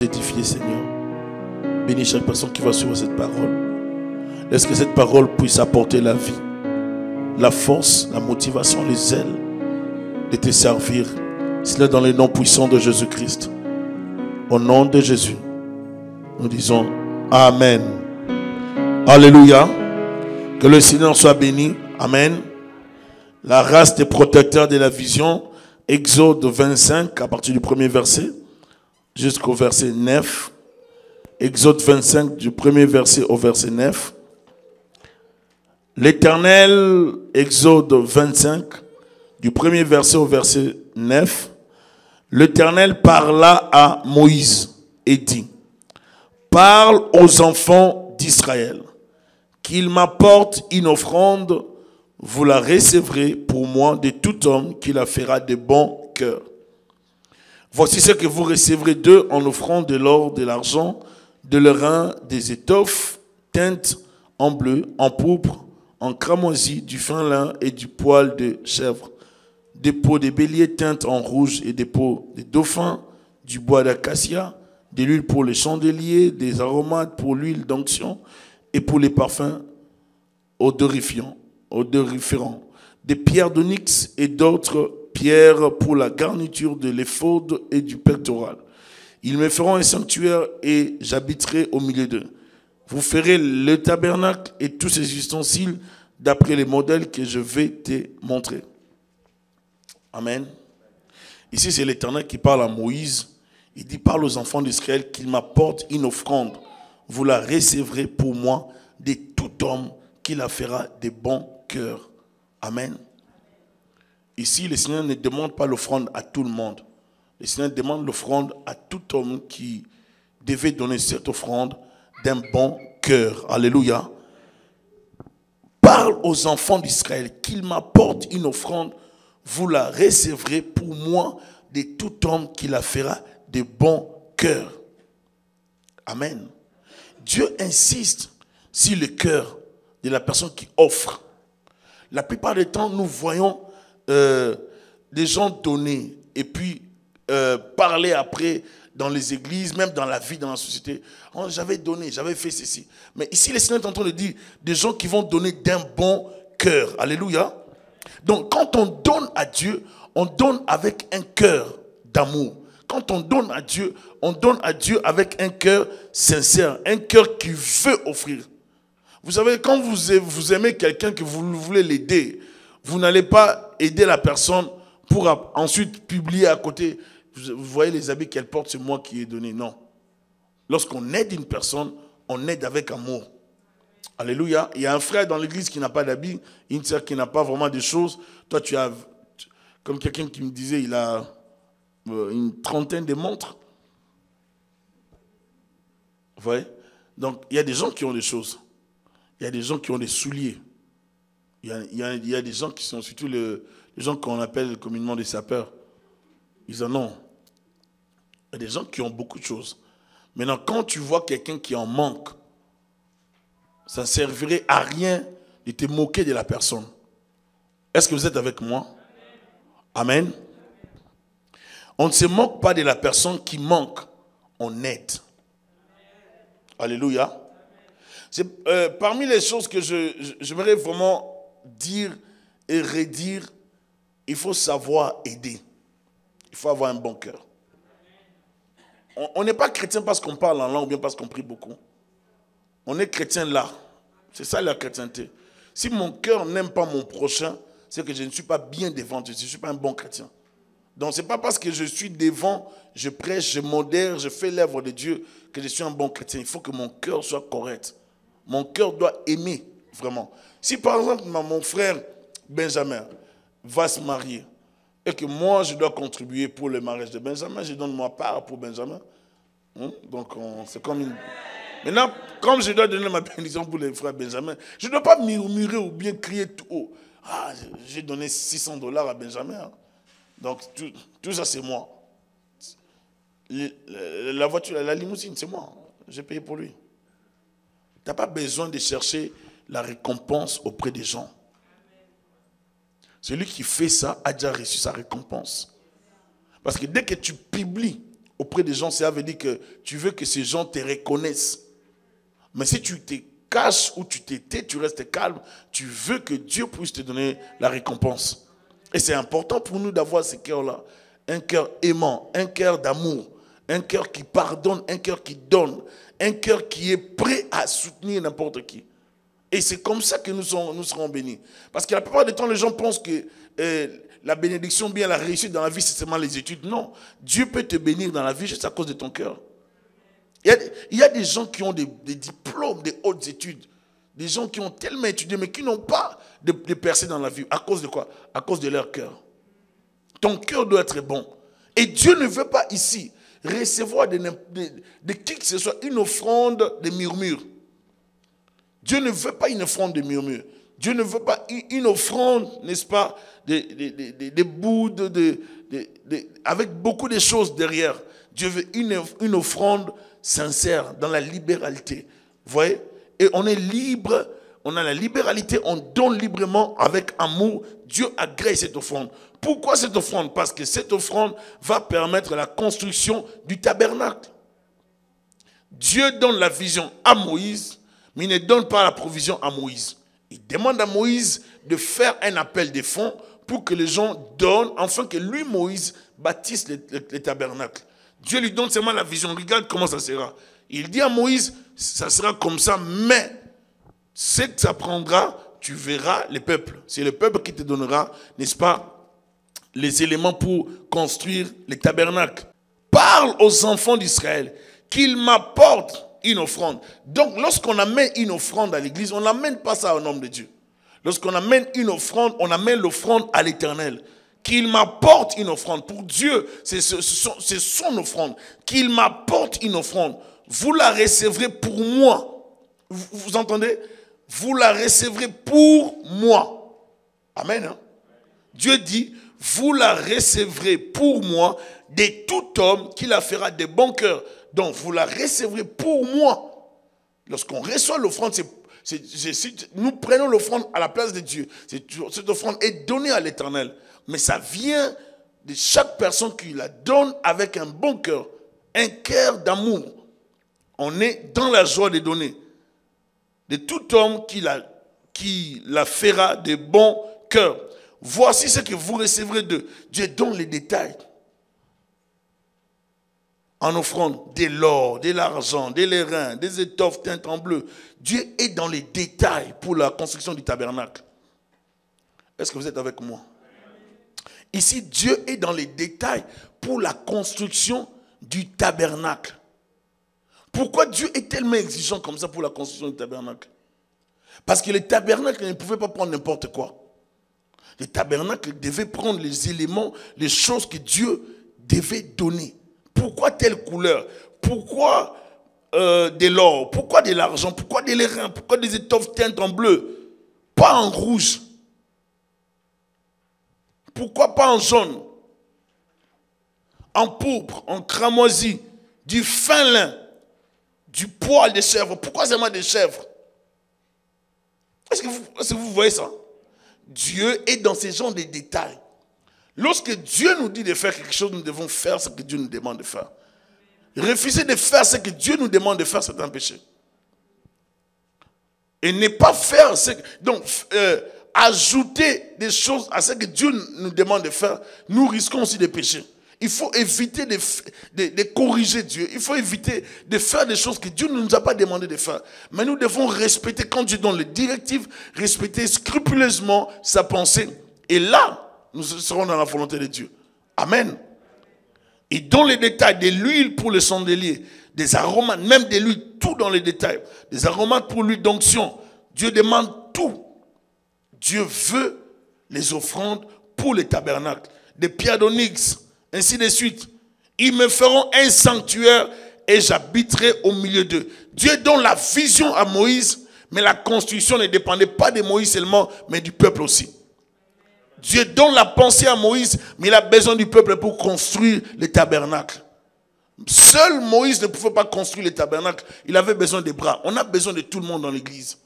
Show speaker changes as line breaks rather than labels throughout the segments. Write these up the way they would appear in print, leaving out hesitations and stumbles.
édifier, Seigneur. Bénis chaque personne qui va suivre cette parole. Laisse que cette parole puisse apporter la vie, la force, la motivation, les ailes de te servir. C'est dans les noms puissants de Jésus-Christ. Au nom de Jésus, nous disons Amen. Alléluia. Que le Seigneur soit béni. Amen. La race des protecteurs de la vision. Exode 25 à partir du premier verset jusqu'au verset 9. Exode 25 du premier verset au verset 9. L'Éternel, Exode 25 du premier verset au verset 9. L'Éternel parla à Moïse et dit: parle aux enfants d'Israël qu'ils m'apportent une offrande, vous la recevrez pour moi de tout homme qui la fera de bon cœur. Voici ce que vous recevrez d'eux en offrande: de l'or, de l'argent, de l'airain, des étoffes teintes en bleu, en pourpre, en cramoisi, du fin lin et du poil de chèvre, des peaux de bélier teintes en rouge et des peaux de dauphin, du bois d'acacia, de l'huile pour les chandeliers, des aromates pour l'huile d'onction et pour les parfums odoriférants, des pierres d'onyx et d'autres pierres pour la garniture de l'éphod et du pectoral. Ils me feront un sanctuaire et j'habiterai au milieu d'eux. Vous ferez le tabernacle et tous ses ustensiles d'après les modèles que je vais te montrer. Amen. Ici, c'est l'Éternel qui parle à Moïse. Il dit: parle aux enfants d'Israël qu'ils m'apportent une offrande. Vous la recevrez pour moi de tout homme qui la fera de bon cœur. Amen. Ici, le Seigneur ne demande pas l'offrande à tout le monde. Le Seigneur demande l'offrande à tout homme qui devait donner cette offrande d'un bon cœur. Alléluia. Parle aux enfants d'Israël qu'ils m'apportent une offrande. Vous la recevrez pour moi de tout homme qui la fera de bon cœur. Amen. Dieu insiste sur le cœur de la personne qui offre. La plupart du temps, nous voyons des gens donner et puis parler après dans les églises, même dans la vie, dans la société. Oh, j'avais donné, j'avais fait ceci. Mais ici, le Seigneur est en train de dire des gens qui vont donner d'un bon cœur. Alléluia. Donc, quand on donne à Dieu, on donne avec un cœur d'amour. Quand on donne à Dieu avec un cœur sincère, un cœur qui veut offrir. Vous savez, quand vous aimez quelqu'un, que vous voulez l'aider, vous n'allez pas aider la personne pour ensuite publier à côté. Vous voyez les habits qu'elle porte, c'est moi qui ai donné. Non. Lorsqu'on aide une personne, on aide avec amour. Alléluia. Il y a un frère dans l'église qui n'a pas d'habits, une sœur qui n'a pas vraiment de choses. Toi, tu as, comme quelqu'un qui me disait, il a une trentaine de montres. Vous voyez? Donc, il y a des gens qui ont des choses. Il y a des gens qui ont des souliers. Il y a des gens qui sont, surtout les gens qu'on appelle communément des sapeurs. Ils en ont. Il y a des gens qui ont beaucoup de choses. Maintenant, quand tu vois quelqu'un qui en manque, ça ne servirait à rien de te moquer de la personne. Est-ce que vous êtes avec moi? Amen. On ne se moque pas de la personne qui manque, on aide. Alléluia. C'est, parmi les choses que j'aimerais vraiment dire et redire, il faut savoir aider. Il faut avoir un bon cœur. On n'est pas chrétien parce qu'on parle en langue ou bien parce qu'on prie beaucoup. On est chrétien là. C'est ça la chrétienté. Si mon cœur n'aime pas mon prochain, c'est que je ne suis pas bien devant Dieu. Je ne suis pas un bon chrétien. Donc ce n'est pas parce que je suis devant, je prêche, je modère, je fais l'œuvre de Dieu que je suis un bon chrétien. Il faut que mon cœur soit correct. Mon cœur doit aimer vraiment. Si par exemple mon frère Benjamin va se marier et que moi je dois contribuer pour le mariage de Benjamin, je donne ma part pour Benjamin. Donc c'est comme une... Maintenant, comme je dois donner ma bénédiction pour les frères Benjamin, je ne dois pas murmurer ou bien crier tout haut. Ah, j'ai donné $600 à Benjamin. Hein. Donc tout ça c'est moi. La voiture, la limousine, c'est moi. J'ai payé pour lui. Tu n'as pas besoin de chercher la récompense auprès des gens. Celui qui fait ça a déjà reçu sa récompense. Parce que dès que tu publies auprès des gens, ça veut dire que tu veux que ces gens te reconnaissent. Mais si tu te caches ou tu te tais, tu restes calme, tu veux que Dieu puisse te donner la récompense. Et c'est important pour nous d'avoir ce cœur-là. Un cœur aimant, un cœur d'amour, un cœur qui pardonne, un cœur qui donne, un cœur qui est prêt à soutenir n'importe qui. Et c'est comme ça que nous serons bénis. Parce que la plupart du temps, les gens pensent que la bénédiction, bien la réussite dans la vie, c'est seulement les études. Non, Dieu peut te bénir dans la vie juste à cause de ton cœur. Il y a des gens qui ont des diplômes, des hautes études. Des gens qui ont tellement étudié, mais qui n'ont pas de percée dans la vie. À cause de quoi? À cause de leur cœur. Ton cœur doit être bon. Et Dieu ne veut pas ici recevoir de qui que ce soit une offrande de murmures. Dieu ne veut pas une offrande de murmures. Dieu ne veut pas une offrande, n'est-ce pas, des bouts, avec beaucoup de choses derrière. Dieu veut une offrande sincère, dans la libéralité. Vous voyez? Et on est libre, on a la libéralité, on donne librement avec amour. Dieu agrée cette offrande. Pourquoi cette offrande? Parce que cette offrande va permettre la construction du tabernacle. Dieu donne la vision à Moïse, mais il ne donne pas la provision à Moïse. Il demande à Moïse de faire un appel des fonds pour que les gens donnent, afin que lui, Moïse, bâtisse le tabernacle. Dieu lui donne seulement la vision. Regarde comment ça sera. Il dit à Moïse, ça sera comme ça, mais ce que ça prendra, tu verras les peuples. C'est le peuple qui te donnera, n'est-ce pas, les éléments pour construire les tabernacles. Parle aux enfants d'Israël qu'ils m'apportent une offrande. Donc, lorsqu'on amène une offrande à l'église, on n'amène pas ça au nom de Dieu. Lorsqu'on amène une offrande, on amène l'offrande à l'Éternel. Qu'il m'apporte une offrande. Pour Dieu, c'est son offrande. Qu'il m'apporte une offrande. Vous la recevrez pour moi. Vous entendez? Vous la recevrez pour moi. Amen. Hein? Dieu dit, vous la recevrez pour moi de tout homme qui la fera de bon cœur. Donc, vous la recevrez pour moi. Lorsqu'on reçoit l'offrande, nous prenons l'offrande à la place de Dieu. Cette offrande est donnée à l'Éternel. Mais ça vient de chaque personne qui la donne avec un bon cœur, un cœur d'amour. On est dans la joie de donner. De tout homme qui la fera de bon cœur. Voici ce que vous recevrez d'eux. Dieu donne les détails. En offrande de l'or, de l'argent, des lérins, des étoffes teintes en bleu. Dieu est dans les détails pour la construction du tabernacle. Est-ce que vous êtes avec moi? Ici, Dieu est dans les détails pour la construction du tabernacle. Pourquoi Dieu est tellement exigeant comme ça pour la construction du tabernacle? Parce que le tabernacle ne pouvait pas prendre n'importe quoi. Le tabernacle devait prendre les éléments, les choses que Dieu devait donner. Pourquoi telle couleur? Pourquoi de l'or? Pourquoi de l'argent? Pourquoi des lérins? Pourquoi des étoffes teintes en bleu? Pas en rouge. Pourquoi pas en jaune? En pourpre, en cramoisi, du fin lin, du poil de chèvre. Pourquoi seulement des chèvres? Est-ce que vous voyez ça? Dieu est dans ces genres de détails. Lorsque Dieu nous dit de faire quelque chose, nous devons faire ce que Dieu nous demande de faire. Refuser de faire ce que Dieu nous demande de faire, c'est un péché. Et ne pas faire ce que... Donc, ajouter des choses à ce que Dieu nous demande de faire, nous risquons aussi de pécher. Il faut éviter de corriger Dieu. Il faut éviter de faire des choses que Dieu ne nous a pas demandé de faire. Mais nous devons respecter, quand Dieu donne les directives, respecter scrupuleusement sa pensée. Et là, nous serons dans la volonté de Dieu. Amen. Et dans les détails, de l'huile pour le chandelier, des aromates, même de l'huile, tout dans les détails. Des aromates pour l'huile d'onction. Dieu demande tout. Dieu veut les offrandes pour les tabernacles. Des pierres d'onyx, ainsi de suite. Ils me feront un sanctuaire et j'habiterai au milieu d'eux. Dieu donne la vision à Moïse, mais la construction ne dépendait pas de Moïse seulement, mais du peuple aussi. Dieu donne la pensée à Moïse, mais il a besoin du peuple pour construire les tabernacles. Seul Moïse ne pouvait pas construire les tabernacles. Il avait besoin des bras. On a besoin de tout le monde dans l'église.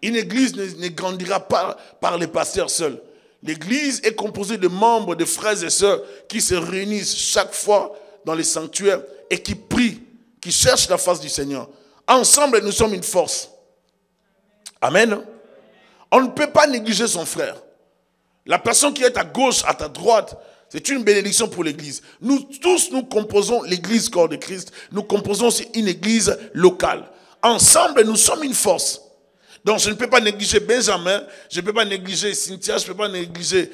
Une église ne grandira pas par les pasteurs seuls. L'église est composée de membres, de frères et sœurs qui se réunissent chaque fois dans les sanctuaires et qui prient, qui cherchent la face du Seigneur. Ensemble, nous sommes une force. Amen. On ne peut pas négliger son frère. La personne qui est à gauche, à ta droite, c'est une bénédiction pour l'église. Nous tous, nous composons l'église corps de Christ. Nous composons aussi une église locale. Ensemble, nous sommes une force. Donc, je ne peux pas négliger Benjamin, je ne peux pas négliger Cynthia, je ne peux pas négliger,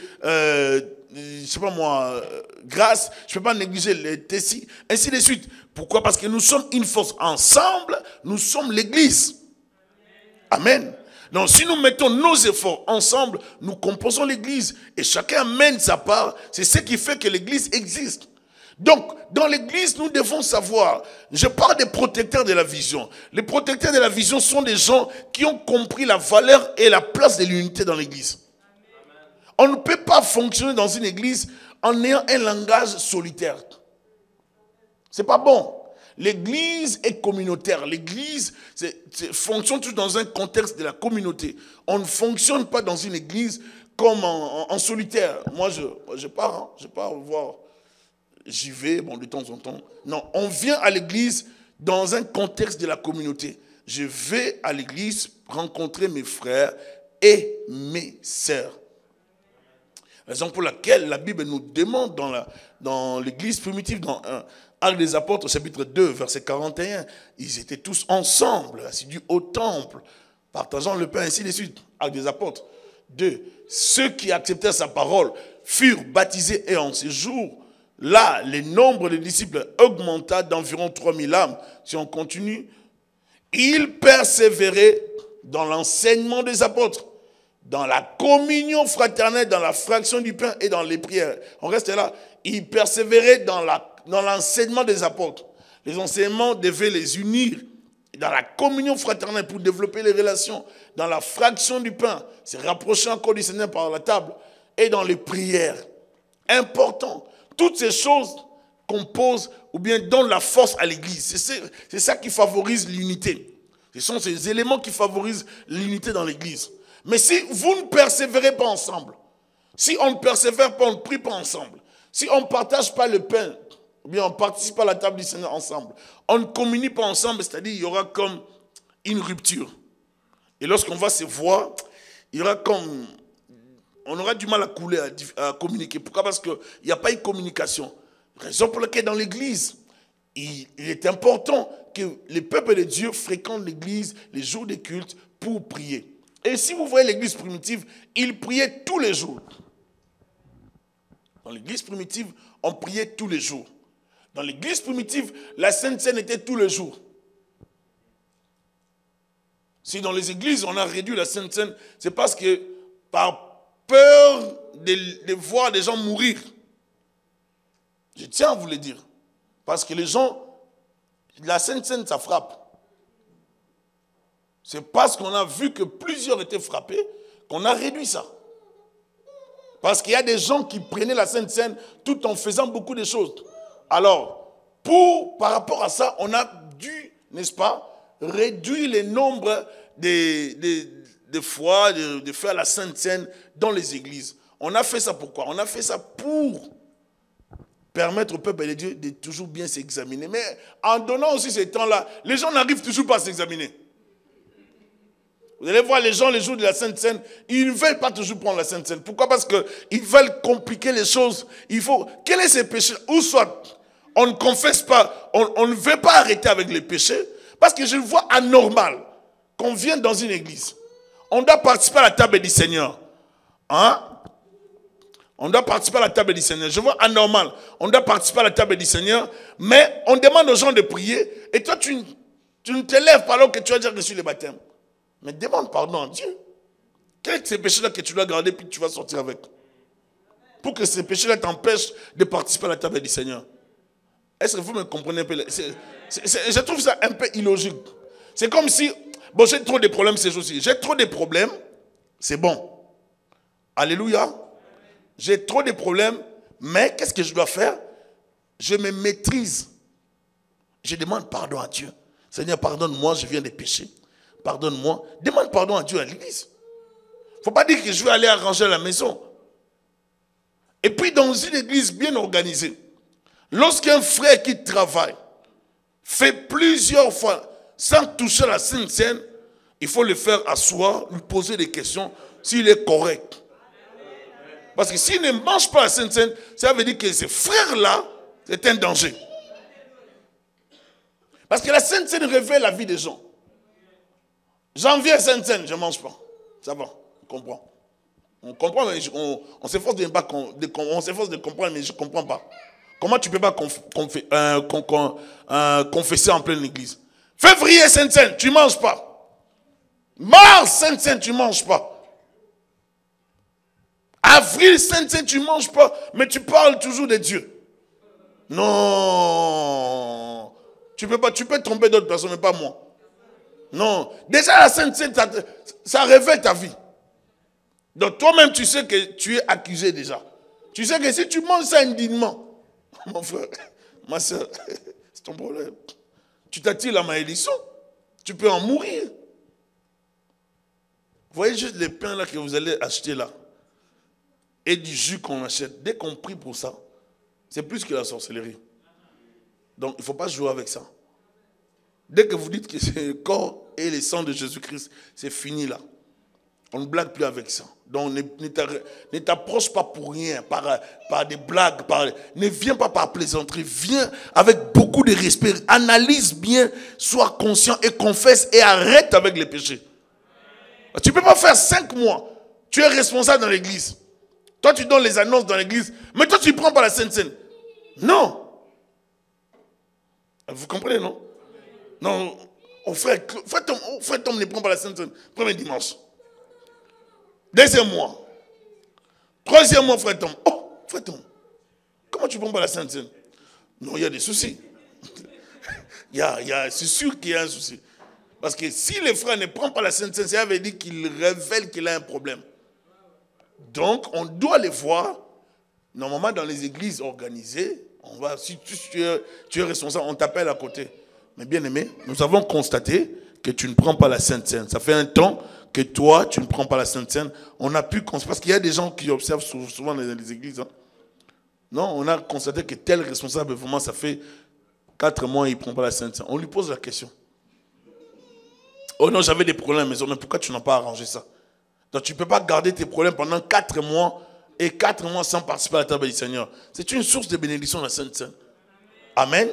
Grace, je ne peux pas négliger les Tessie, ainsi de suite. Pourquoi? Parce que nous sommes une force. Ensemble, nous sommes l'église. Amen. Donc, si nous mettons nos efforts ensemble, nous composons l'église. Et chacun amène sa part. C'est ce qui fait que l'église existe. Donc, dans l'église, nous devons savoir, je parle des protecteurs de la vision. Les protecteurs de la vision sont des gens qui ont compris la valeur et la place de l'unité dans l'église. On ne peut pas fonctionner dans une église en ayant un langage solitaire. C'est pas bon. L'église est communautaire. L'église fonctionne toujours dans un contexte de la communauté. On ne fonctionne pas dans une église comme en solitaire. Moi, je pars voir. J'y vais, bon, de temps en temps. Non, on vient à l'église dans un contexte de la communauté. Je vais à l'église rencontrer mes frères et mes sœurs. Raison pour laquelle la Bible nous demande dans l'église primitive, dans Actes des Apôtres, chapitre 2, verset 41, ils étaient tous ensemble, assidus au temple, partageant le pain, ainsi de suite. Actes des Apôtres 2. Ceux qui acceptèrent sa parole furent baptisés et en ces jours, là, le nombre de disciples augmenta d'environ 3000 âmes. Si on continue, ils persévéraient dans l'enseignement des apôtres, dans la communion fraternelle, dans la fraction du pain et dans les prières. On reste là. Ils persévéraient dans l'enseignement des apôtres. Les enseignements devaient les unir dans la communion fraternelle pour développer les relations, dans la fraction du pain, se rapprocher encore du Seigneur par la table, et dans les prières. Important. Toutes ces choses composent ou bien donnent la force à l'église. C'est ça qui favorise l'unité. Ce sont ces éléments qui favorisent l'unité dans l'église. Mais si vous ne persévérez pas ensemble, si on ne persévère pas, on ne prie pas ensemble, si on ne partage pas le pain, ou bien on ne participe pas à la table du Seigneur ensemble, on ne communie pas ensemble, c'est-à-dire il y aura comme une rupture. Et lorsqu'on va se voir, il y aura comme... On aura du mal à couler, à communiquer. Pourquoi? Parce qu'il n'y a pas une communication. Raison pour laquelle dans l'église, il est important que les peuples de Dieu fréquentent l'église les jours des cultes pour prier. Et si vous voyez l'église primitive, ils priaient tous les jours. Dans l'église primitive, on priait tous les jours. Dans l'église primitive, la Sainte Seine était tous les jours. Si dans les églises, on a réduit la Sainte Seine, c'est parce que par peur de voir des gens mourir. Je tiens à vous le dire. Parce que les gens, la Sainte Seine, ça frappe. C'est parce qu'on a vu que plusieurs étaient frappés qu'on a réduit ça. Parce qu'il y a des gens qui prenaient la Sainte Seine tout en faisant beaucoup de choses. Alors, par rapport à ça, on a dû, n'est-ce pas, réduire le nombre des fois, de faire la Sainte Seine dans les églises. On a fait ça pourquoi? On a fait ça pour permettre au peuple de Dieu de toujours bien s'examiner. Mais en donnant aussi ces temps-là, les gens n'arrivent toujours pas à s'examiner. Vous allez voir les gens les jours de la Sainte Seine, ils ne veulent pas toujours prendre la Sainte Seine. Pourquoi? Parce qu'ils veulent compliquer les choses. Quel est ce péché? Ou soit, on ne confesse pas, on ne veut pas arrêter avec les péchés, parce que je le vois anormal qu'on vienne dans une église. On doit participer à la table du Seigneur. Hein? On doit participer à la table du Seigneur. Je vois anormal. On doit participer à la table du Seigneur, mais on demande aux gens de prier, et toi, tu ne te lèves pas alors que tu as déjà reçu le baptême. Mais demande pardon à Dieu. Quel est ce péché-là que tu dois garder puis tu vas sortir avec? Pour que ces péchés-là t'empêchent de participer à la table du Seigneur. Est-ce que vous me comprenez un peu? Je trouve ça un peu illogique. C'est comme si... Bon, j'ai trop de problèmes ces jours-ci. J'ai trop de problèmes, c'est bon. Alléluia. J'ai trop de problèmes, mais qu'est-ce que je dois faire? Je me maîtrise. Je demande pardon à Dieu. Seigneur, pardonne-moi, je viens de pécher. Pardonne-moi. Demande pardon à Dieu à l'église. Il ne faut pas dire que je vais aller arranger à la maison. Et puis dans une église bien organisée, Lorsqu'un frère qui travaille fait plusieurs fois sans toucher la Sainte Seine, il faut le faire asseoir, lui poser des questions s'il est correct. Parce que s'il ne mange pas la Sainte Seine, ça veut dire que ce frère-là, c'est un danger. Parce que la Sainte Seine révèle la vie des gens. J'en viens à Sainte Seine, je ne mange pas. Ça va, on comprend. On comprend, mais on s'efforce de comprendre, mais je ne comprends pas. Comment tu ne peux pas confesser en pleine église? Février, Sainte Seine, tu ne manges pas. Mars, Sainte Seine, tu ne manges pas. Avril, Sainte Seine, tu ne manges pas, mais tu parles toujours de Dieu. Non. Tu peux tromper d'autres personnes, mais pas moi. Non. Déjà, la Sainte Seine, ça révèle ta vie. Donc toi-même, tu sais que tu es accusé déjà. Tu sais que si tu manges ça indignement, mon frère, ma soeur, c'est ton problème. Tu t'attires la malédiction. Tu peux en mourir. Vous voyez juste les pains là que vous allez acheter là. Et du jus qu'on achète. Dès qu'on prie pour ça, c'est plus que la sorcellerie. Donc il ne faut pas jouer avec ça. Dès que vous dites que c'est le corps et le sang de Jésus-Christ, c'est fini là. On ne blague plus avec ça. Donc ne t'approche pas pour rien, par des blagues. Ne viens pas par plaisanterie. Viens avec beaucoup de respect. Analyse bien, sois conscient et confesse et arrête avec les péchés. Tu ne peux pas faire 5 mois. Tu es responsable dans l'église. Toi, tu donnes les annonces dans l'église. Mais toi, tu ne prends pas la Sainte Seine. Non. Vous comprenez, non? Non. Oh, frère Tom ne prend pas la Sainte Seine. Premier dimanche. Deuxième mois. Troisième mois, frère Tom. Oh, frère Tom. Comment tu ne prends pas la Sainte Seine? Non, il y a des soucis. C'est sûr qu'il y a un souci. Parce que si le frère ne prend pas la Sainte Seine, ça veut dire qu'il révèle qu'il a un problème. Donc, on doit les voir. Normalement, dans les églises organisées, si tu es responsable, on t'appelle à côté. Mais bien aimé, nous avons constaté que tu ne prends pas la Sainte Seine. Ça fait un temps que toi, tu ne prends pas la Sainte Seine. On a pu constater, parce qu'il y a des gens qui observent souvent dans les églises. Hein. Non, on a constaté que tel responsable, vraiment, ça fait 4 mois, il ne prend pas la Sainte Seine. On lui pose la question. Oh non, j'avais des problèmes à la maison, mais pourquoi tu n'as pas arrangé ça? Donc tu ne peux pas garder tes problèmes pendant 4 mois et 4 mois sans participer à la table du Seigneur. C'est une source de bénédiction, la Sainte Seine. Amen.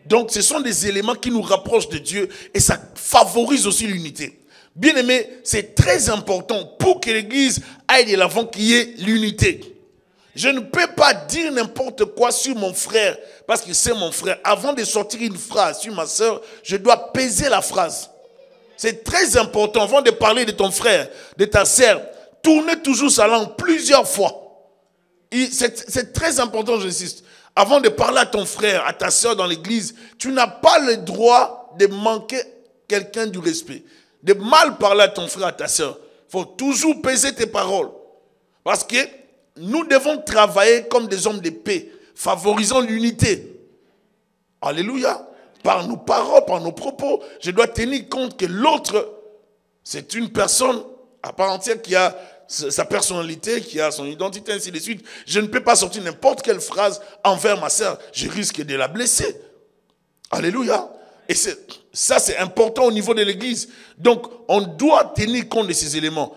Donc ce sont des éléments qui nous rapprochent de Dieu et ça favorise aussi l'unité. Bien aimé, c'est très important pour que l'Église aille de l'avant qu'il y ait l'unité. Je ne peux pas dire n'importe quoi sur mon frère parce que c'est mon frère. Avant de sortir une phrase sur ma soeur, je dois peser la phrase. C'est très important, avant de parler de ton frère, de ta sœur, tournez toujours sa langue plusieurs fois. C'est très important, j'insiste. Avant de parler à ton frère, à ta sœur dans l'église, tu n'as pas le droit de manquer quelqu'un du respect. De mal parler à ton frère, à ta sœur. Il faut toujours peser tes paroles. Parce que nous devons travailler comme des hommes de paix, favorisant l'unité. Alléluia. Par nos paroles, par nos propos, je dois tenir compte que l'autre, c'est une personne à part entière qui a sa personnalité, qui a son identité, ainsi de suite. Je ne peux pas sortir n'importe quelle phrase envers ma sœur. Je risque de la blesser. Alléluia. Et ça, c'est important au niveau de l'église. Donc, on doit tenir compte de ces éléments.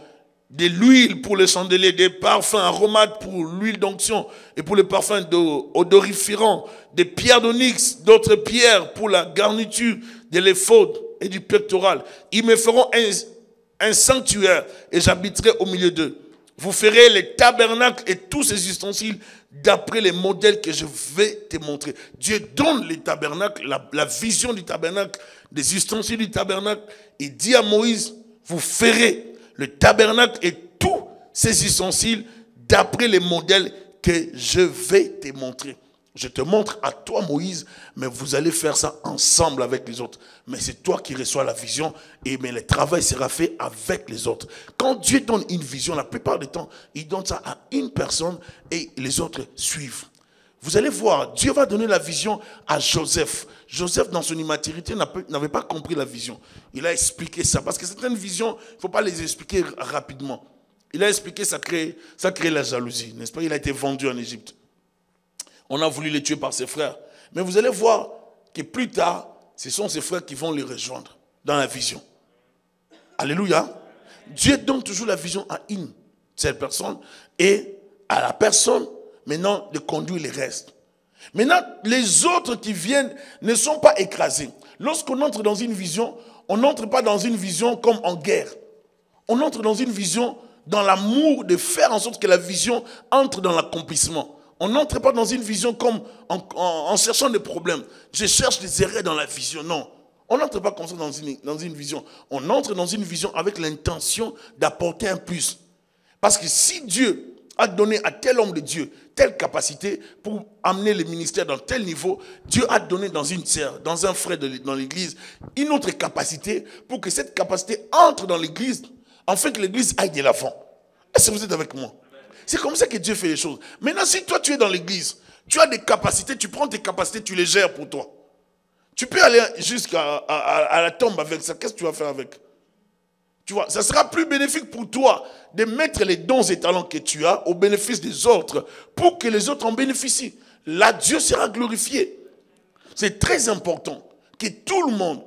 De l'huile pour le chandelier, des parfums aromates pour l'huile d'onction et pour les parfums odoriférants, des pierres d'onyx, d'autres pierres pour la garniture de l'éphod et du pectoral. Ils me feront un sanctuaire et j'habiterai au milieu d'eux. Vous ferez les tabernacles et tous ces ustensiles d'après les modèles que je vais te montrer. Dieu donne les tabernacles, la vision du tabernacle, des ustensiles du tabernacle. Il dit à Moïse, vous ferez le tabernacle et tous ces ustensiles d'après les modèles que je vais te montrer. Je te montre à toi, Moïse, mais vous allez faire ça ensemble avec les autres. Mais c'est toi qui reçois la vision, mais le travail sera fait avec les autres. Quand Dieu donne une vision, la plupart du temps, il donne ça à une personne et les autres suivent. Vous allez voir, Dieu va donner la vision à Joseph. Joseph, dans son immaturité, n'avait pas compris la vision. Il a expliqué ça. Parce que certaines visions, il ne faut pas les expliquer rapidement. Il a expliqué, ça crée la jalousie, n'est-ce pas? Il a été vendu en Égypte. On a voulu les tuer par ses frères. Mais vous allez voir que plus tard, ce sont ses frères qui vont les rejoindre dans la vision. Alléluia. Dieu donne toujours la vision à une seule personne et à la personne, maintenant, de conduire les restes. Maintenant, les autres qui viennent ne sont pas écrasés. Lorsqu'on entre dans une vision, on n'entre pas dans une vision comme en guerre. On entre dans une vision dans l'amour de faire en sorte que la vision entre dans l'accomplissement. On n'entre pas dans une vision comme en cherchant des problèmes. Je cherche des erreurs dans la vision. Non. On n'entre pas comme ça dans une vision. On entre dans une vision avec l'intention d'apporter un plus. Parce que si Dieu a donné à tel homme de Dieu telle capacité pour amener le ministère dans tel niveau, Dieu a donné dans une sœur, dans un frère dans l'église, une autre capacité pour que cette capacité entre dans l'église, afin que l'église aille de l'avant. Est-ce que vous êtes avec moi? C'est comme ça que Dieu fait les choses. Maintenant, si toi tu es dans l'église, tu as des capacités, tu prends tes capacités, tu les gères pour toi. Tu peux aller jusqu'à la tombe avec ça. Qu'est-ce que tu vas faire avec? Tu vois, ça sera plus bénéfique pour toi de mettre les dons et talents que tu as au bénéfice des autres pour que les autres en bénéficient. Là, Dieu sera glorifié. C'est très important que tout le monde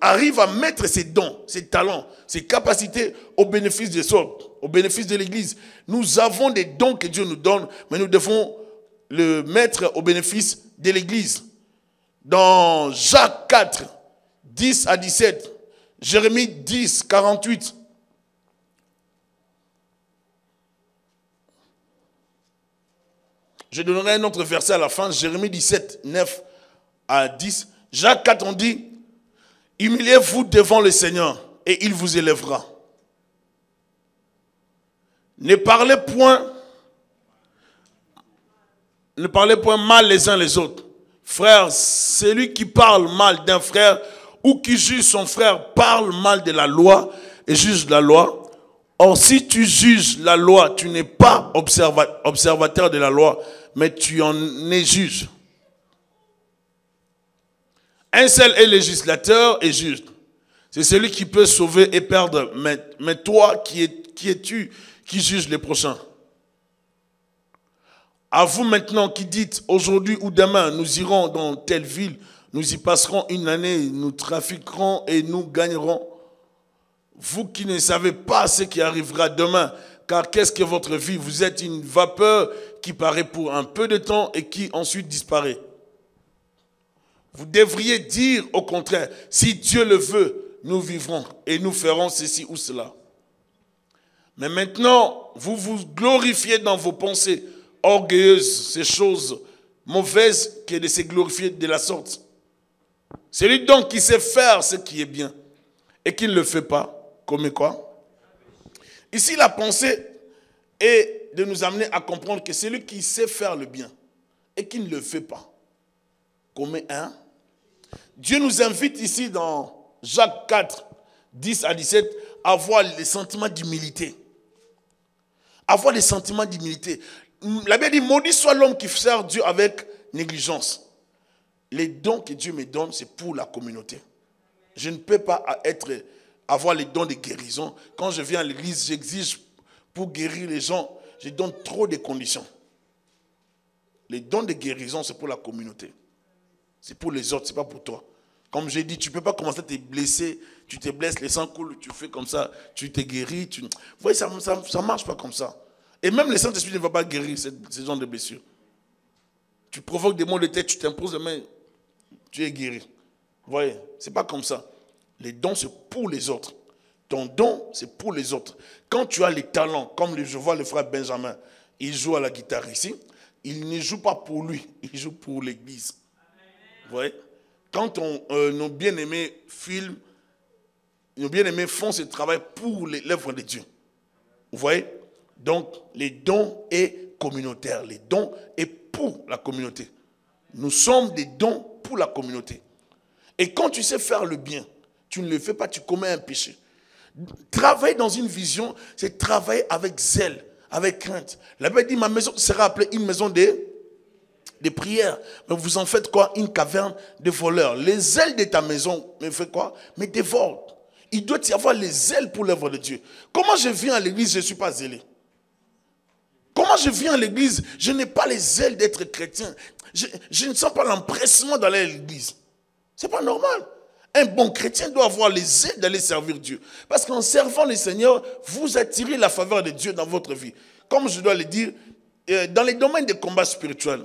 arrive à mettre ses dons, ses talents, ses capacités au bénéfice des autres, au bénéfice de l'Église. Nous avons des dons que Dieu nous donne, mais nous devons le mettre au bénéfice de l'Église. Dans Jacques 4, 10 à 17, Jérémie 10, 48. Je donnerai un autre verset à la fin, Jérémie 17, 9 à 10. Jacques 4, on dit, humiliez-vous devant le Seigneur et il vous élèvera. Ne parlez point mal les uns les autres. Frère, celui qui parle mal d'un frère ou qui juge son frère parle mal de la loi et juge la loi. Or, si tu juges la loi, tu n'es pas observateur de la loi, mais tu en es juge. Un seul est législateur et juge. C'est celui qui peut sauver et perdre. Mais toi, qui es-tu qui juge les prochains? À vous maintenant qui dites aujourd'hui ou demain, nous irons dans telle ville, nous y passerons une année, nous trafiquerons et nous gagnerons. Vous qui ne savez pas ce qui arrivera demain, car qu'est-ce que votre vie? Vous êtes une vapeur qui paraît pour un peu de temps et qui ensuite disparaît. Vous devriez dire au contraire, si Dieu le veut, nous vivrons et nous ferons ceci ou cela. Mais maintenant, vous vous glorifiez dans vos pensées orgueilleuses, ces choses mauvaises, que de se glorifier de la sorte. Celui donc qui sait faire ce qui est bien et qui ne le fait pas, commet quoi? Ici, la pensée est de nous amener à comprendre que celui qui sait faire le bien et qui ne le fait pas, commet un. Dieu nous invite ici dans Jacques 4, 10 à 17, à avoir les sentiments d'humilité. Avoir des sentiments d'humilité. La Bible dit, maudit soit l'homme qui sert Dieu avec négligence. Les dons que Dieu me donne, c'est pour la communauté. Je ne peux pas avoir les dons de guérison. Quand je viens à l'église, j'exige pour guérir les gens, je donne trop de conditions. Les dons de guérison, c'est pour la communauté. C'est pour les autres, ce n'est pas pour toi. Comme j'ai dit, tu ne peux pas commencer à te blesser, tu te blesses, les sangs coulent, tu fais comme ça, tu te guéris. Vous voyez, ça ne marche pas comme ça. Et même le Saint-Esprit ne va pas guérir ce genre de blessures. Tu provoques des maux de tête, tu t'imposes les mains, tu es guéri. Vous voyez, ce n'est pas comme ça. Les dons, c'est pour les autres. Ton don, c'est pour les autres. Quand tu as les talents, comme je vois le frère Benjamin, il joue à la guitare ici, il ne joue pas pour lui, il joue pour l'église. Vous voyez? Quand nos bien-aimés filment, nos bien-aimés font ce travail pour l'œuvre de Dieu. Vous voyez? Donc, les dons est communautaire. Les dons est pour la communauté. Nous sommes des dons pour la communauté. Et quand tu sais faire le bien, tu ne le fais pas, tu commets un péché. Travailler dans une vision, c'est travailler avec zèle, avec crainte. La Bible dit, ma maison sera appelée une maison de prière. Mais vous en faites quoi? Une caverne de voleurs. Les ailes de ta maison, mais fait quoi? Mais dévore. Il doit y avoir les ailes pour l'œuvre de Dieu. Comment je viens à l'église, je ne suis pas zélé? Comment je viens à l'église, je n'ai pas les ailes d'être chrétien. Je ne sens pas l'empressement d'aller à l'église. Ce n'est pas normal. Un bon chrétien doit avoir les ailes d'aller servir Dieu. Parce qu'en servant le Seigneur, vous attirez la faveur de Dieu dans votre vie. Comme je dois le dire, dans les domaines des combats spirituels,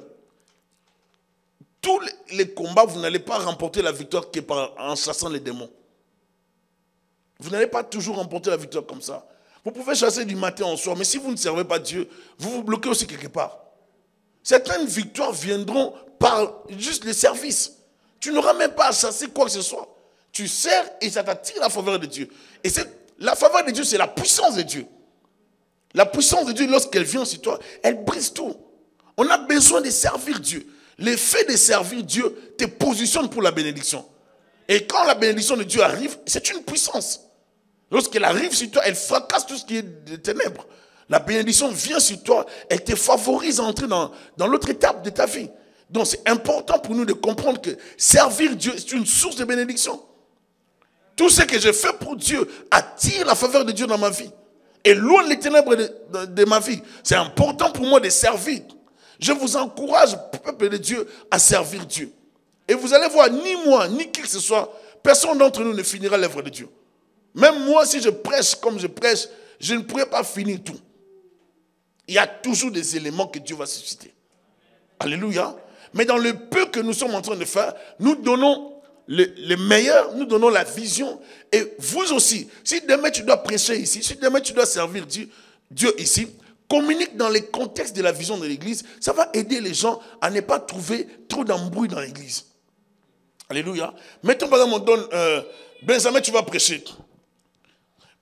tous les combats, vous n'allez pas remporter la victoire en chassant les démons. Vous n'allez pas toujours remporter la victoire comme ça. Vous pouvez chasser du matin au soir, mais si vous ne servez pas Dieu, vous vous bloquez aussi quelque part. Certaines victoires viendront par juste les services. Tu n'auras même pas à chasser quoi que ce soit. Tu sers et ça t'attire la faveur de Dieu. Et la faveur de Dieu, c'est la puissance de Dieu. La puissance de Dieu, lorsqu'elle vient sur toi, elle brise tout. On a besoin de servir Dieu. Le fait de servir Dieu te positionne pour la bénédiction. Et quand la bénédiction de Dieu arrive, c'est une puissance. Lorsqu'elle arrive sur toi, elle fracasse tout ce qui est de ténèbres. La bénédiction vient sur toi, elle te favorise à entrer dans l'autre étape de ta vie. Donc c'est important pour nous de comprendre que servir Dieu, c'est une source de bénédiction. Tout ce que je fais pour Dieu attire la faveur de Dieu dans ma vie. Et loin les ténèbres de ma vie. C'est important pour moi de servir. Je vous encourage, peuple de Dieu, à servir Dieu. Et vous allez voir, ni moi, ni qui que ce soit, personne d'entre nous ne finira l'œuvre de Dieu. Même moi, si je prêche comme je prêche, je ne pourrai pas finir tout. Il y a toujours des éléments que Dieu va susciter. Alléluia. Mais dans le peu que nous sommes en train de faire, nous donnons le meilleur, nous donnons la vision. Et vous aussi, si demain tu dois prêcher ici, si demain tu dois servir Dieu ici, communique dans les contextes de la vision de l'église. Ça va aider les gens à ne pas trouver trop d'embrouille dans l'église. Alléluia. Mettons par exemple, on donne, Benjamin, tu vas prêcher.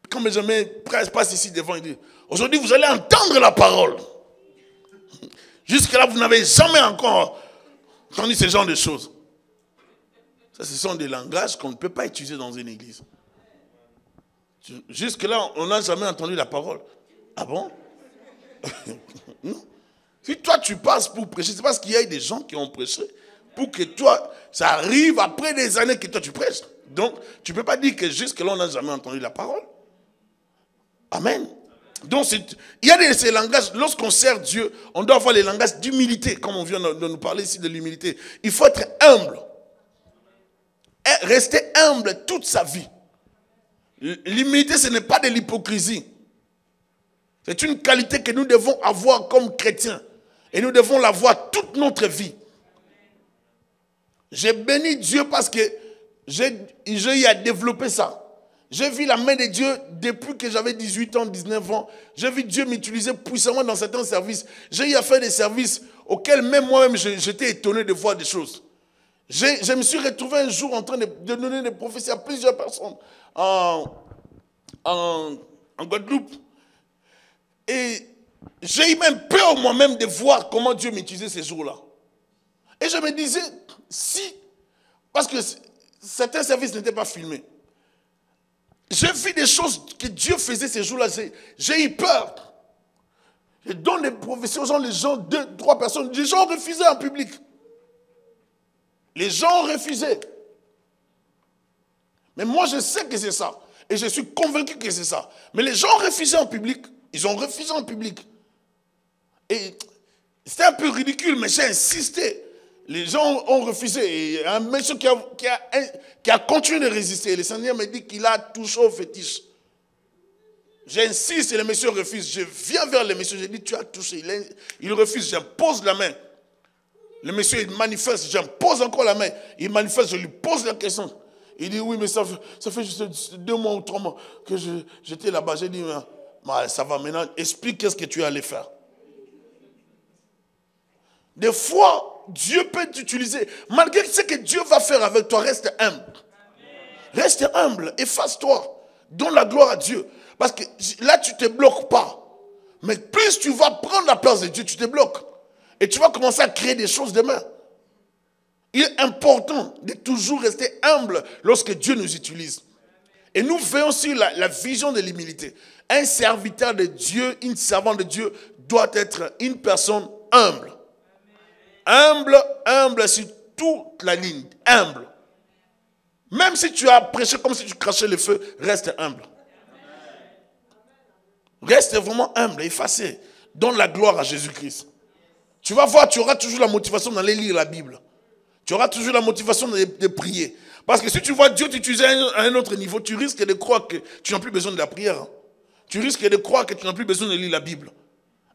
Quand Benjamin passe ici devant, il dit, aujourd'hui vous allez entendre la parole. Jusque-là, vous n'avez jamais encore entendu ce genre de choses. Ça, ce sont des langages qu'on ne peut pas utiliser dans une église. Jusque-là, on n'a jamais entendu la parole. Ah bon? Non. Si toi, tu passes pour prêcher, c'est parce qu'il y a des gens qui ont prêché pour que toi, ça arrive après des années que toi, tu prêches. Donc, tu ne peux pas dire que jusque-là, on n'a jamais entendu la parole. Amen. Donc, il y a ces langages, lorsqu'on sert Dieu, on doit avoir les langages d'humilité, comme on vient de nous parler ici de l'humilité. Il faut être humble. Et rester humble toute sa vie. L'humilité, ce n'est pas de l'hypocrisie. C'est une qualité que nous devons avoir comme chrétiens. Et nous devons l'avoir toute notre vie. J'ai béni Dieu parce que j'ai eu à développer ça. J'ai vu la main de Dieu depuis que j'avais 18 ans, 19 ans. J'ai vu Dieu m'utiliser puissamment dans certains services. J'ai eu à faire des services auxquels même moi-même j'étais étonné de voir des choses. Je me suis retrouvé un jour en train de donner des prophéties à plusieurs personnes en Guadeloupe. Et j'ai eu même peur moi-même de voir comment Dieu m'utilisait ces jours-là. Et je me disais, parce que certains services n'étaient pas filmés. J'ai vu des choses que Dieu faisait ces jours-là. J'ai eu peur. Je donne des prophéties aux gens, les gens, 2, 3 personnes. Les gens ont refusé en public. Les gens ont refusé. Mais moi, je sais que c'est ça. Et je suis convaincu que c'est ça. Mais les gens ont refusé en public. Ils ont refusé en public. Et c'était un peu ridicule, mais j'ai insisté. Les gens ont refusé. Et un monsieur qui a continué de résister. Le Seigneur me dit qu'il a touché au fétiche. J'insiste et le monsieur refuse. Je viens vers le monsieur, je dis tu as touché. Il refuse, j'impose la main. Le monsieur il manifeste, j'impose encore la main. Il manifeste, je lui pose la question. Il dit oui, mais ça fait juste 2 mois ou 3 mois que j'étais là-bas. J'ai dit ça va maintenant, explique qu'est-ce que tu es allé faire. Des fois, Dieu peut t'utiliser. Malgré ce que Dieu va faire avec toi, reste humble. Reste humble, efface-toi. Donne la gloire à Dieu. Parce que là, tu ne te bloques pas. Mais plus tu vas prendre la place de Dieu, tu te bloques. Et tu vas commencer à créer des choses demain. Il est important de toujours rester humble lorsque Dieu nous utilise. Et nous veillons sur la vision de l'humilité. Un serviteur de Dieu, une servante de Dieu doit être une personne humble. Humble sur toute la ligne. Humble. Même si tu as prêché comme si tu crachais le feu, reste humble. Reste vraiment humble, effacé. donne la gloire à Jésus-Christ. Tu vas voir, tu auras toujours la motivation d'aller lire la Bible. Tu auras toujours la motivation de prier. Parce que si tu vois Dieu t'utiliser à un autre niveau, tu risques de croire que tu n'as plus besoin de la prière. Tu risques de croire que tu n'as plus besoin de lire la Bible.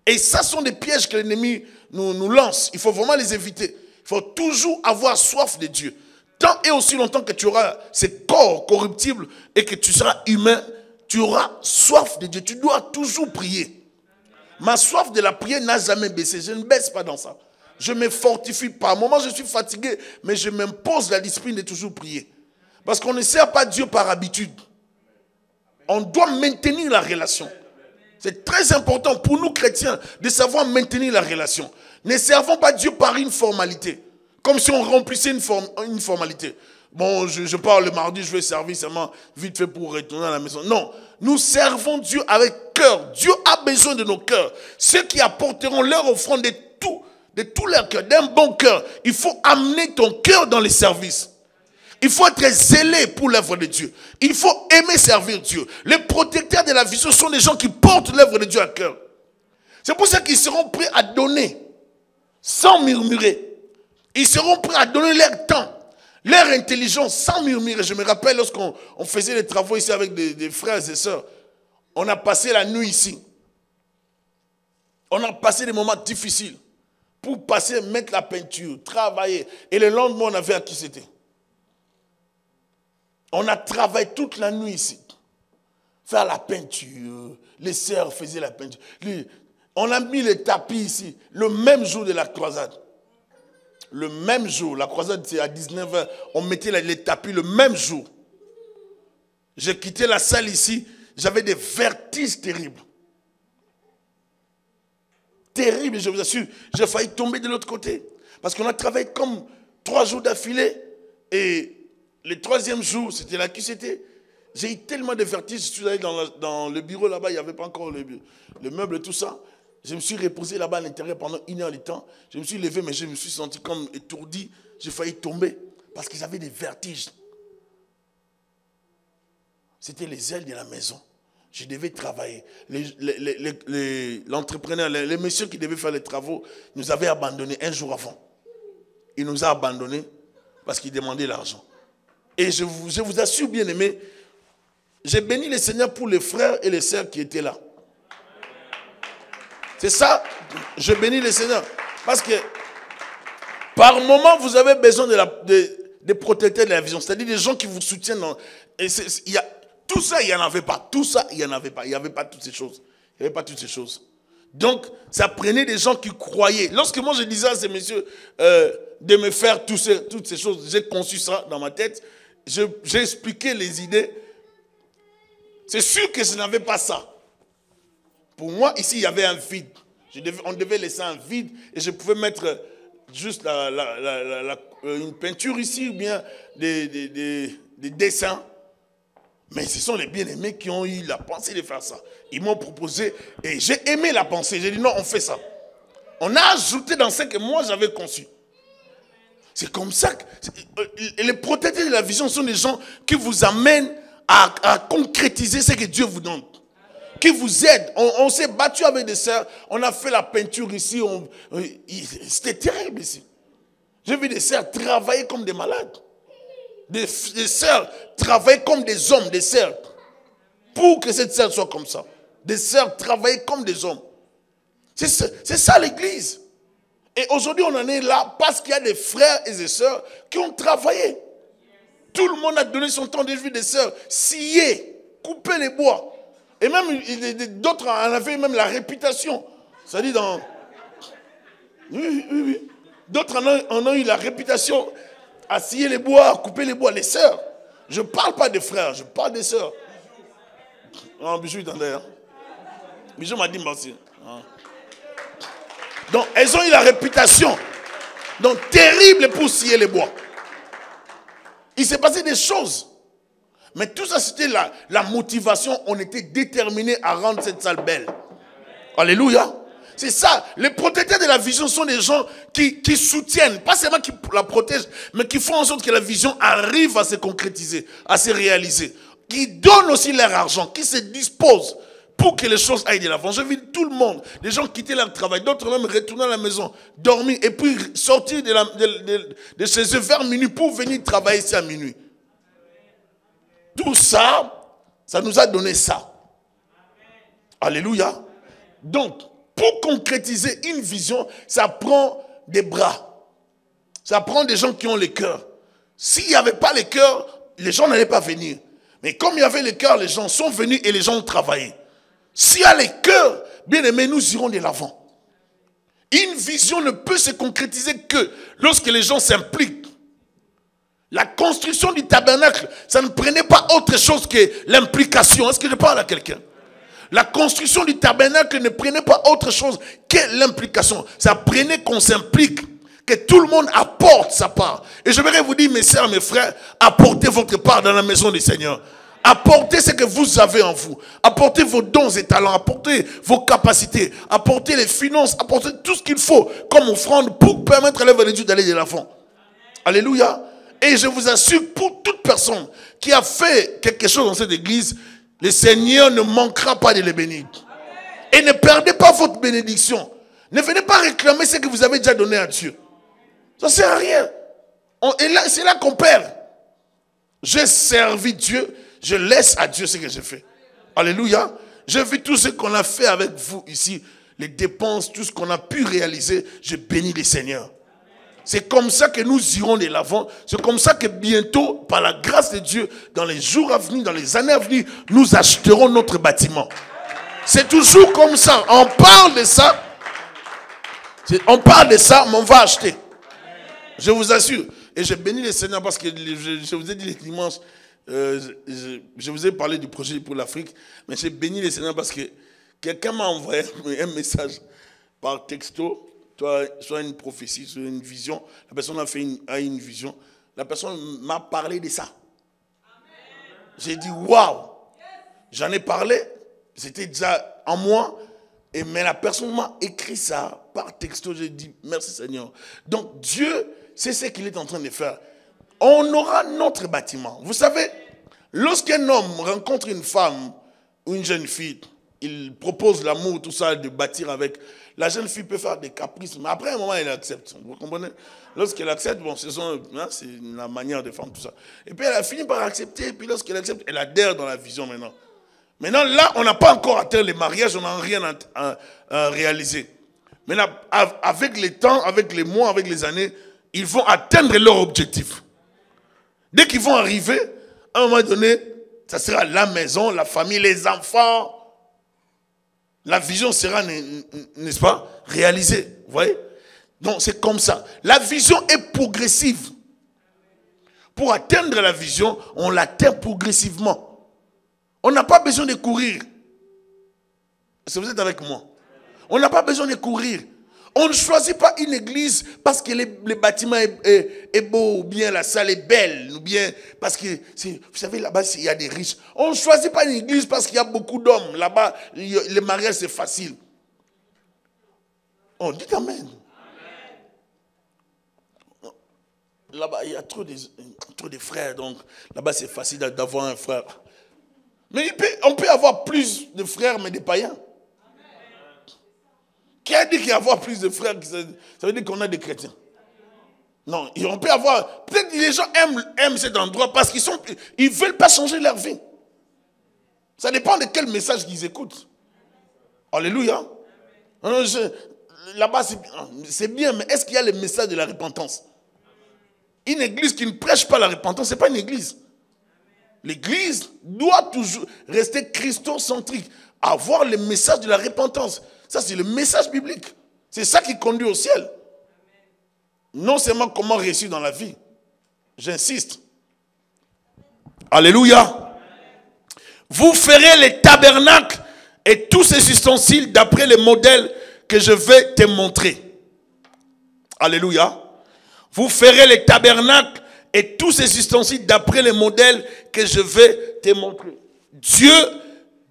Et ça sont des pièges que l'ennemi nous lance. Il faut vraiment les éviter. Il faut toujours avoir soif de Dieu. Tant et aussi longtemps que tu auras ce corps corruptible et que tu seras humain, tu auras soif de Dieu. Tu dois toujours prier. Ma soif de la prière n'a jamais baissé. Je ne baisse pas dans ça. Je me fortifie pas. À un moment, je suis fatigué, mais je m'impose la discipline de toujours prier. Parce qu'on ne sert pas Dieu par habitude. On doit maintenir la relation. C'est très important pour nous chrétiens de savoir maintenir la relation. Ne servons pas Dieu par une formalité. Comme si on remplissait une formalité. Bon, je pars le mardi, je vais servir seulement vite fait pour retourner à la maison. Non, nous servons Dieu avec cœur. Dieu a besoin de nos cœurs. Ceux qui apporteront leur offrande de tout leur cœur, d'un bon cœur. Il faut amener ton cœur dans les services. Il faut être zélé pour l'œuvre de Dieu. Il faut aimer servir Dieu. Les protecteurs de la vision sont des gens qui portent l'œuvre de Dieu à cœur. C'est pour ça qu'ils seront prêts à donner sans murmurer. Ils seront prêts à donner leur temps, leur intelligence sans murmurer. Je me rappelle lorsqu'on faisait les travaux ici avec des frères et sœurs. On a passé la nuit ici. On a passé des moments difficiles pour mettre la peinture, travailler. Et le lendemain, on avait à qui c'était. On a travaillé toute la nuit ici. Faire la peinture. Les sœurs faisaient la peinture. On a mis les tapis ici. Le même jour de la croisade. Le même jour. La croisade, c'est à 19h. On mettait les tapis le même jour. J'ai quitté la salle ici. J'avais des vertiges terribles. Terrible, je vous assure. J'ai failli tomber de l'autre côté. Parce qu'on a travaillé comme 3 jours d'affilée. Et le 3e jour, c'était là qui c'était. J'ai eu tellement de vertiges. Je suis allé dans le bureau là-bas. Il n'y avait pas encore le meuble et tout ça. Je me suis reposé là-bas à l'intérieur pendant 1 heure de temps. Je me suis levé, mais je me suis senti comme étourdi. J'ai failli tomber. Parce que j'avais des vertiges. C'était les ailes de la maison. Je devais travailler. L'entrepreneur, les messieurs qui devaient faire les travaux, nous avaient abandonnés un jour avant. Il nous a abandonnés parce qu'il demandait l'argent. Et je vous assure, bien aimé, j'ai béni le Seigneur pour les frères et les sœurs qui étaient là. C'est ça, je bénis le Seigneur. Parce que par moment, vous avez besoin de protecteurs de la vision. C'est-à-dire des gens qui vous soutiennent. Tout ça, il n'y en avait pas. Tout ça, il n'y en avait pas. Il n'y avait pas toutes ces choses. Il n'y avait pas toutes ces choses. Donc, ça prenait des gens qui croyaient. Lorsque moi, je disais à ces messieurs de me faire toutes ces choses, j'ai conçu ça dans ma tête. J'ai expliqué les idées. C'est sûr que je n'avais pas ça. Pour moi, ici, il y avait un vide. On devait laisser un vide et je pouvais mettre juste une peinture ici ou bien des dessins. Mais ce sont les bien-aimés qui ont eu la pensée de faire ça. Ils m'ont proposé et j'ai aimé la pensée. J'ai dit non, on fait ça. On a ajouté dans ce que moi j'avais conçu. C'est comme ça que les protecteurs de la vision sont des gens qui vous amènent à concrétiser ce que Dieu vous donne. Qui vous aident. On s'est battu avec des sœurs. On a fait la peinture ici. C'était terrible ici. J'ai vu des sœurs travailler comme des malades. Des sœurs travaillent comme des hommes, des sœurs. Pour que cette sœur soit comme ça. Des sœurs travaillent comme des hommes. C'est ça l'église. Et aujourd'hui on en est là parce qu'il y a des frères et des sœurs qui ont travaillé. Tout le monde a donné son temps de vie, des sœurs scier, couper les bois. Et même d'autres en avaient même la réputation. C'est-à-dire dans... Oui. D'autres en ont eu la réputation à scier les bois, à couper les bois. Les sœurs. Je ne parle pas des frères, je parle des sœurs. Non, Bijou, attendez. Hein. Bijou m'a dit merci. Hein. Donc, elles ont eu la réputation. Donc, terrible pour scier les bois. Il s'est passé des choses. Mais tout ça, c'était la motivation. On était déterminés à rendre cette salle belle. Alléluia. C'est ça. Les protecteurs de la vision sont des gens qui soutiennent, pas seulement qui la protègent, mais qui font en sorte que la vision arrive à se concrétiser, à se réaliser. Qui donnent aussi leur argent, qui se disposent pour que les choses aillent de l'avant. J'ai vu tout le monde, des gens quitter leur travail, d'autres même retourner à la maison, dormir et puis sortir de chez eux vers minuit pour venir travailler ici à minuit. Tout ça, ça nous a donné ça. Alléluia. Donc, pour concrétiser une vision, ça prend des bras. Ça prend des gens qui ont le cœur. S'il n'y avait pas le cœur, les gens n'allaient pas venir. Mais comme il y avait le cœur, les gens sont venus et les gens ont travaillé. S'il y a le cœur, bien aimé, nous irons de l'avant. Une vision ne peut se concrétiser que lorsque les gens s'impliquent. La construction du tabernacle, ça ne prenait pas autre chose que l'implication. Est-ce que je parle à quelqu'un? La construction du tabernacle ne prenait pas autre chose que l'implication. Ça prenait qu'on s'implique, que tout le monde apporte sa part. Et je voudrais vous dire, mes sœurs, mes frères, apportez votre part dans la maison du Seigneur. Apportez ce que vous avez en vous. Apportez vos dons et talents. Apportez vos capacités. Apportez les finances. Apportez tout ce qu'il faut comme offrande pour permettre à l'œuvre de Dieu d'aller de l'avant. Alléluia. Et je vous assure, pour toute personne qui a fait quelque chose dans cette église, le Seigneur ne manquera pas de les bénir. Et ne perdez pas votre bénédiction. Ne venez pas réclamer ce que vous avez déjà donné à Dieu. Ça ne sert à rien. Et là, c'est là qu'on perd. J'ai servi Dieu. Je laisse à Dieu ce que j'ai fait. Alléluia. J'ai vu tout ce qu'on a fait avec vous ici. Les dépenses, tout ce qu'on a pu réaliser. Je bénis le Seigneur. C'est comme ça que nous irons de l'avant. C'est comme ça que bientôt, par la grâce de Dieu, dans les jours à venir, dans les années à venir, nous acheterons notre bâtiment. C'est toujours comme ça. On parle de ça. On parle de ça, mais on va acheter. Je vous assure. Et je bénis le Seigneur parce que je vous ai dit les dimanches, je vous ai parlé du projet pour l'Afrique, mais j'ai béni le Seigneur parce que quelqu'un m'a envoyé un message par texto. Soit une prophétie, soit une vision. La personne a une vision. La personne m'a parlé de ça. J'ai dit, waouh! J'en ai parlé. C'était déjà en moi. Mais la personne m'a écrit ça par texto. J'ai dit, merci Seigneur. Donc Dieu, c'est ce qu'il est en train de faire. On aura notre bâtiment. Vous savez, lorsqu'un homme rencontre une femme ou une jeune fille, il propose l'amour, tout ça, de bâtir avec. La jeune fille peut faire des caprices, mais après un moment, elle accepte. Vous comprenez? Lorsqu'elle accepte, bon, c'est la manière de faire tout ça. Et puis elle a fini par accepter, et puis lorsqu'elle accepte, elle adhère dans la vision maintenant. Maintenant, là, on n'a pas encore atteint le mariage, on n'a rien à réaliser. Maintenant, avec le temps, avec les mois, avec les années, ils vont atteindre leur objectif. Dès qu'ils vont arriver, à un moment donné, ça sera la maison, la famille, les enfants. La vision sera, n'est-ce pas, réalisée. Vous voyez? Donc c'est comme ça. La vision est progressive. Pour atteindre la vision, on l'atteint progressivement. On n'a pas besoin de courir. Est-ce que vous êtes avec moi? On n'a pas besoin de courir. On ne choisit pas une église parce que le bâtiment est beau, ou bien la salle est belle, ou bien parce que, vous savez, là-bas, il y a des riches. On ne choisit pas une église parce qu'il y a beaucoup d'hommes. Là-bas, le mariage, c'est facile. On dit amen. Là-bas, il y a trop de frères, donc là-bas, c'est facile d'avoir un frère. Mais on peut avoir plus de frères, mais des païens. Qui a dit qu'il y a avoir plus de frères? Ça veut dire qu'on a des chrétiens. Non, on peut avoir... Peut-être que les gens aiment cet endroit parce qu'ils ne veulent pas changer leur vie. Ça dépend de quel message qu'ils écoutent. Alléluia. Là-bas, c'est bien, mais est-ce qu'il y a le message de la repentance? Une église qui ne prêche pas la repentance, ce n'est pas une église. L'église doit toujours rester christocentrique, avoir le message de la repentance. Ça, c'est le message biblique. C'est ça qui conduit au ciel. Non seulement comment réussir dans la vie. J'insiste. Alléluia. Vous ferez les tabernacles et tous ces ustensiles d'après les modèles que je vais te montrer. Alléluia. Vous ferez les tabernacles et tous ces ustensiles d'après les modèles que je vais te montrer. Dieu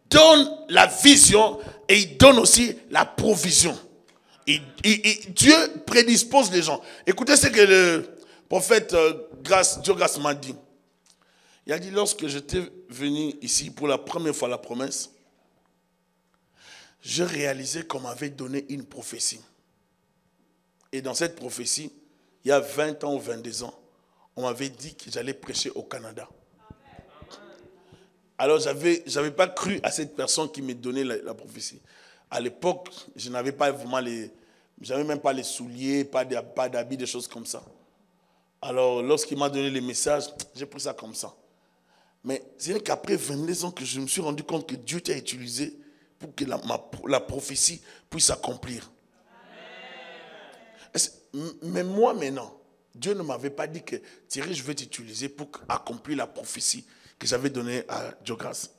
donne la vision et il donne aussi la provision. Dieu prédispose les gens. Écoutez ce que le prophète Dieu Grâce m'a dit. Il a dit, lorsque j'étais venu ici pour la première fois, la promesse, je réalisais qu'on m'avait donné une prophétie. Et dans cette prophétie, il y a 20 ans ou 22 ans, on m'avait dit que j'allais prêcher au Canada. Alors, je n'avais pas cru à cette personne qui me donnait la prophétie. À l'époque, je n'avais pas vraiment j'avais même pas les souliers, pas d'habits, des choses comme ça. Alors, lorsqu'il m'a donné les messages, j'ai pris ça comme ça. Mais c'est qu'après 22 ans que je me suis rendu compte que Dieu t'a utilisé pour que la prophétie puisse s'accomplir. Mais moi maintenant, Dieu ne m'avait pas dit que Thierry, je vais t'utiliser pour accomplir la prophétie que j'avais donnée à Diogras.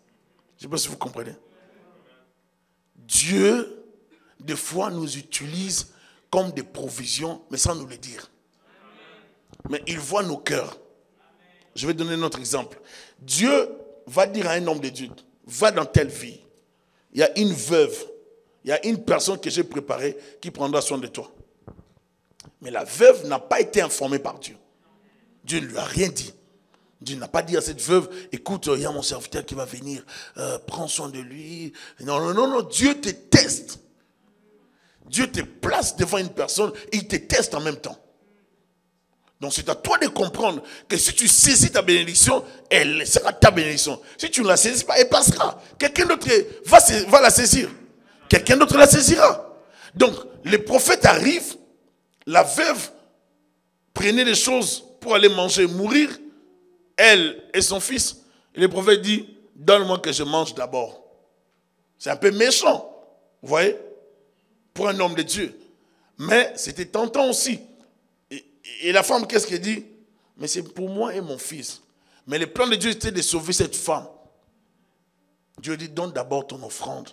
Je ne sais pas si vous comprenez. Dieu, des fois, nous utilise comme des provisions, mais sans nous le dire. Mais il voit nos cœurs. Je vais donner un autre exemple. Dieu va dire à un homme de Dieu, va dans telle vie. Il y a une veuve, il y a une personne que j'ai préparée qui prendra soin de toi. Mais la veuve n'a pas été informée par Dieu. Dieu ne lui a rien dit. Dieu n'a pas dit à cette veuve, écoute, il y a mon serviteur qui va venir, prends soin de lui. Non, Dieu te teste. Dieu te place devant une personne et il te teste en même temps. Donc c'est à toi de comprendre que si tu saisis ta bénédiction, elle sera ta bénédiction. Si tu ne la saisis pas, elle passera. Quelqu'un d'autre va la saisir. Quelqu'un d'autre la saisira. Donc les prophètes arrivent, la veuve prenait des choses pour aller manger, mourir, elle et son fils. Et le prophète dit, donne-moi que je mange d'abord. C'est un peu méchant, vous voyez, pour un homme de Dieu. Mais c'était tentant aussi. Et la femme, qu'est-ce qu'elle dit? Mais c'est pour moi et mon fils. Mais le plan de Dieu était de sauver cette femme. Dieu dit, donne d'abord ton offrande.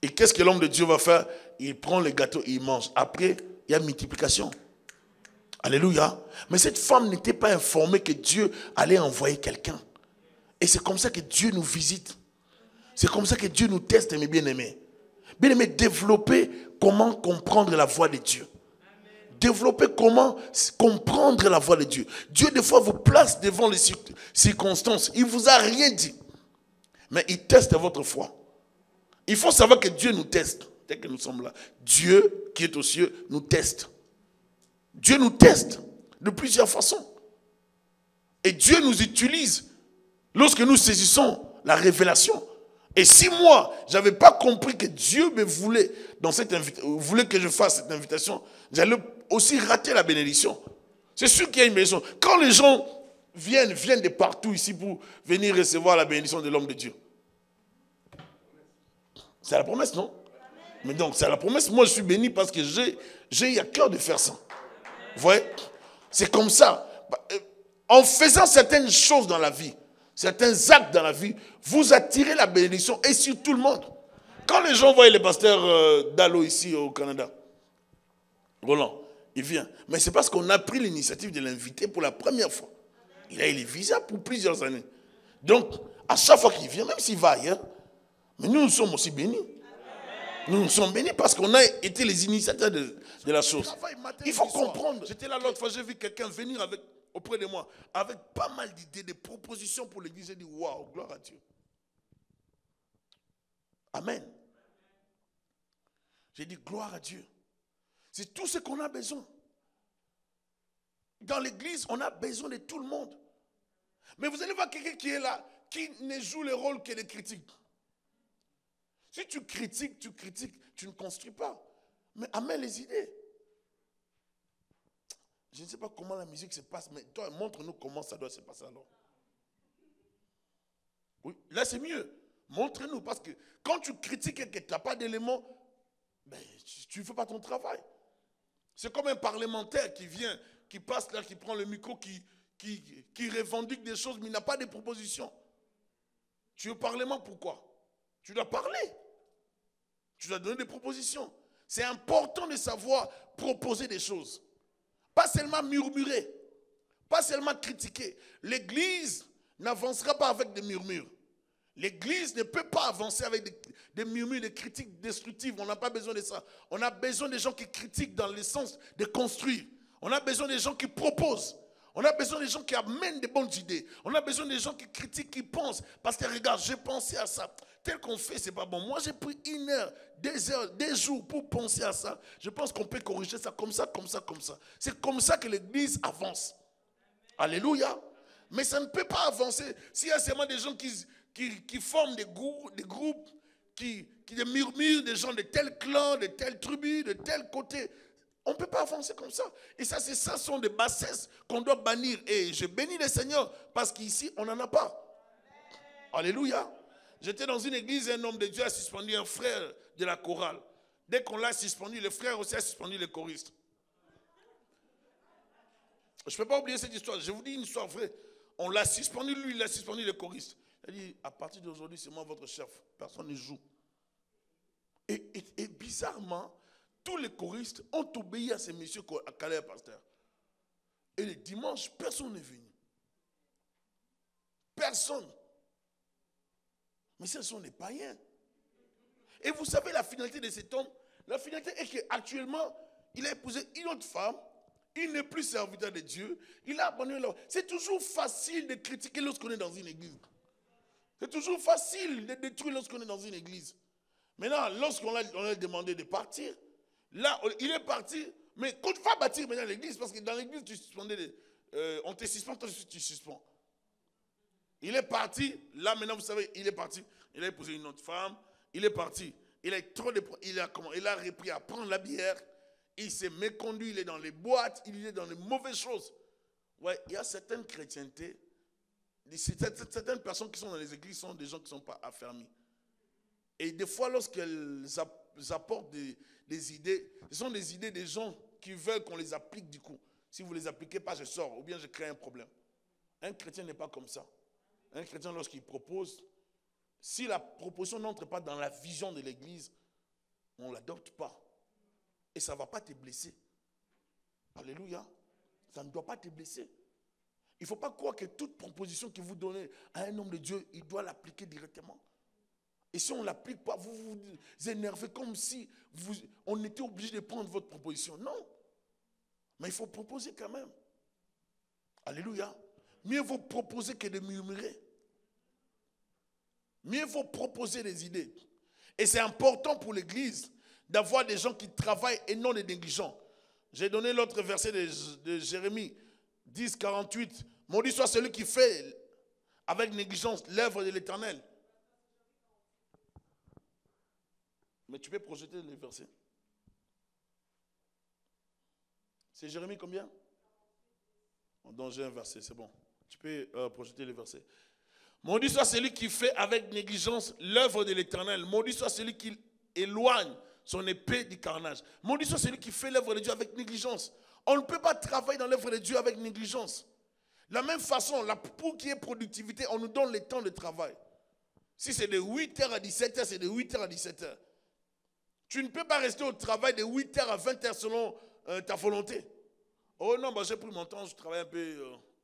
Et qu'est-ce que l'homme de Dieu va faire? Il prend le gâteau et il mange. Après, il y a multiplication. Alléluia. Mais cette femme n'était pas informée que Dieu allait envoyer quelqu'un. Et c'est comme ça que Dieu nous visite. C'est comme ça que Dieu nous teste, mes bien-aimés. Bien-aimés, développer comment comprendre la voix de Dieu. Développer comment comprendre la voix de Dieu. Dieu, des fois, vous place devant les circonstances. Il ne vous a rien dit. Mais il teste votre foi. Il faut savoir que Dieu nous teste. Dès que nous sommes là, Dieu qui est aux cieux nous teste. Dieu nous teste de plusieurs façons. Et Dieu nous utilise lorsque nous saisissons la révélation. Et si moi, je n'avais pas compris que Dieu me voulait, voulait que je fasse cette invitation, j'allais aussi rater la bénédiction. C'est sûr qu'il y a une bénédiction. Quand les gens viennent de partout ici pour venir recevoir la bénédiction de l'homme de Dieu. C'est la promesse, non? Mais donc, c'est la promesse. Moi, je suis béni parce que j'ai à cœur de faire ça. Vous voyez? C'est comme ça. En faisant certaines choses dans la vie, certains actes dans la vie, vous attirez la bénédiction et sur tout le monde. Quand les gens voient le pasteur Dalo ici au Canada, Roland, il vient. Mais c'est parce qu'on a pris l'initiative de l'inviter pour la première fois. Il a eu les visas pour plusieurs années. Donc, à chaque fois qu'il vient, même s'il va ailleurs, mais nous sommes aussi bénis. Nous sommes bénis parce qu'on a été les initiateurs de la chose. Il faut comprendre. J'étais là l'autre fois, j'ai vu quelqu'un venir auprès de moi avec pas mal d'idées, de propositions pour l'église. J'ai dit, waouh, gloire à Dieu. Amen. J'ai dit, gloire à Dieu. C'est tout ce qu'on a besoin. Dans l'église, on a besoin de tout le monde. Mais vous allez voir quelqu'un qui est là, qui ne joue le rôle que de critique. Si tu critiques, tu ne construis pas. Mais amène les idées. Je ne sais pas comment la musique se passe, mais toi, montre-nous comment ça doit se passer alors. Oui, là c'est mieux. Montre-nous, parce que quand tu critiques et que tu n'as pas d'éléments, ben, tu ne fais pas ton travail. C'est comme un parlementaire qui vient, qui passe là, qui prend le micro, qui revendique des choses, mais il n'a pas de propositions. Tu es au Parlement, pourquoi? Tu dois parler. Tu dois donner des propositions. C'est important de savoir proposer des choses. Pas seulement murmurer. Pas seulement critiquer. L'Église n'avancera pas avec des murmures. L'Église ne peut pas avancer avec des murmures, des critiques destructives. On n'a pas besoin de ça. On a besoin des gens qui critiquent dans le sens de construire. On a besoin des gens qui proposent. On a besoin des gens qui amènent des bonnes idées. On a besoin des gens qui critiquent, qui pensent. Parce que regarde, j'ai pensé à ça. tel qu'on fait, c'est pas bon. Moi, j'ai pris 1 heure, 2 heures, des jours pour penser à ça. Je pense qu'on peut corriger ça comme ça, comme ça, comme ça. C'est comme ça que l'église avance. Alléluia. Mais ça ne peut pas avancer s'il y a seulement des gens qui forment des groupes, qui murmurent, des gens de tel clan, de telle tribu, de tel côté. On ne peut pas avancer comme ça. Et ça sont des bassesses qu'on doit bannir. Et je bénis le Seigneur parce qu'ici, on n'en a pas. Alléluia. J'étais dans une église, un homme de Dieu a suspendu un frère de la chorale. Dès qu'on l'a suspendu, le frère aussi a suspendu les choristes. Je ne peux pas oublier cette histoire. Je vous dis une histoire vraie. On l'a suspendu, lui, il a suspendu les choristes. Il a dit, à partir d'aujourd'hui, c'est moi votre chef. Personne ne joue. Et bizarrement, tous les choristes ont obéi à ces messieurs à Calais, pasteur. Et le dimanche, personne n'est venu. Personne. Mais ce sont des païens. Et vous savez la finalité de cet homme? La finalité est qu'actuellement, il a épousé une autre femme. Il n'est plus serviteur de Dieu. Il a abandonné la... C'est toujours facile de critiquer lorsqu'on est dans une église. C'est toujours facile de détruire lorsqu'on est dans une église. Maintenant, lorsqu'on a demandé de partir, là, il est parti. Mais quand tu vas bâtir maintenant l'église, parce que dans l'église, tu suspendais on te suspend, toi tu suspends. Il est parti. Là, maintenant, vous savez, il est parti. Il a épousé une autre femme. Il est parti. Il a repris à prendre la bière. Il s'est méconduit. Il est dans les boîtes. Il est dans les mauvaises choses. Ouais, il y a certaines chrétientés. Certaines personnes qui sont dans les églises sont des gens qui ne sont pas affermis. Et des fois, lorsqu'elles apportent des idées, ce sont des idées des gens qui veulent qu'on les applique du coup. Si vous ne les appliquez pas, je sors ou bien je crée un problème. Un chrétien n'est pas comme ça. Un chrétien, lorsqu'il propose, si la proposition n'entre pas dans la vision de l'église, on ne l'adopte pas. Et ça ne va pas te blesser. Alléluia. Ça ne doit pas te blesser. Il ne faut pas croire que toute proposition que vous donnez à un homme de Dieu, il doit l'appliquer directement. Et si on ne l'applique pas, vous vous énervez comme si on était obligé de prendre votre proposition. Non. Mais il faut proposer quand même. Alléluia. Mieux vaut proposer que de murmurer. Mieux vaut proposer des idées. Et c'est important pour l'église d'avoir des gens qui travaillent et non des négligents. J'ai donné l'autre verset de Jérémie 10, 48. Maudit soit celui qui fait avec négligence l'œuvre de l'Éternel. Mais tu peux projeter les versets. C'est Jérémie combien? Donc j'ai un verset, c'est bon. Tu peux projeter les versets. Maudit soit celui qui fait avec négligence l'œuvre de l'Éternel. Maudit soit celui qui éloigne son épée du carnage. Maudit soit celui qui fait l'œuvre de Dieu avec négligence. On ne peut pas travailler dans l'œuvre de Dieu avec négligence. De la même façon, pour qu'il y ait productivité, on nous donne le temps de travail. Si c'est de 8h à 17h, c'est de 8h à 17h. Tu ne peux pas rester au travail de 8h à 20h selon ta volonté. Oh non, j'ai pris mon temps, je travaille un peu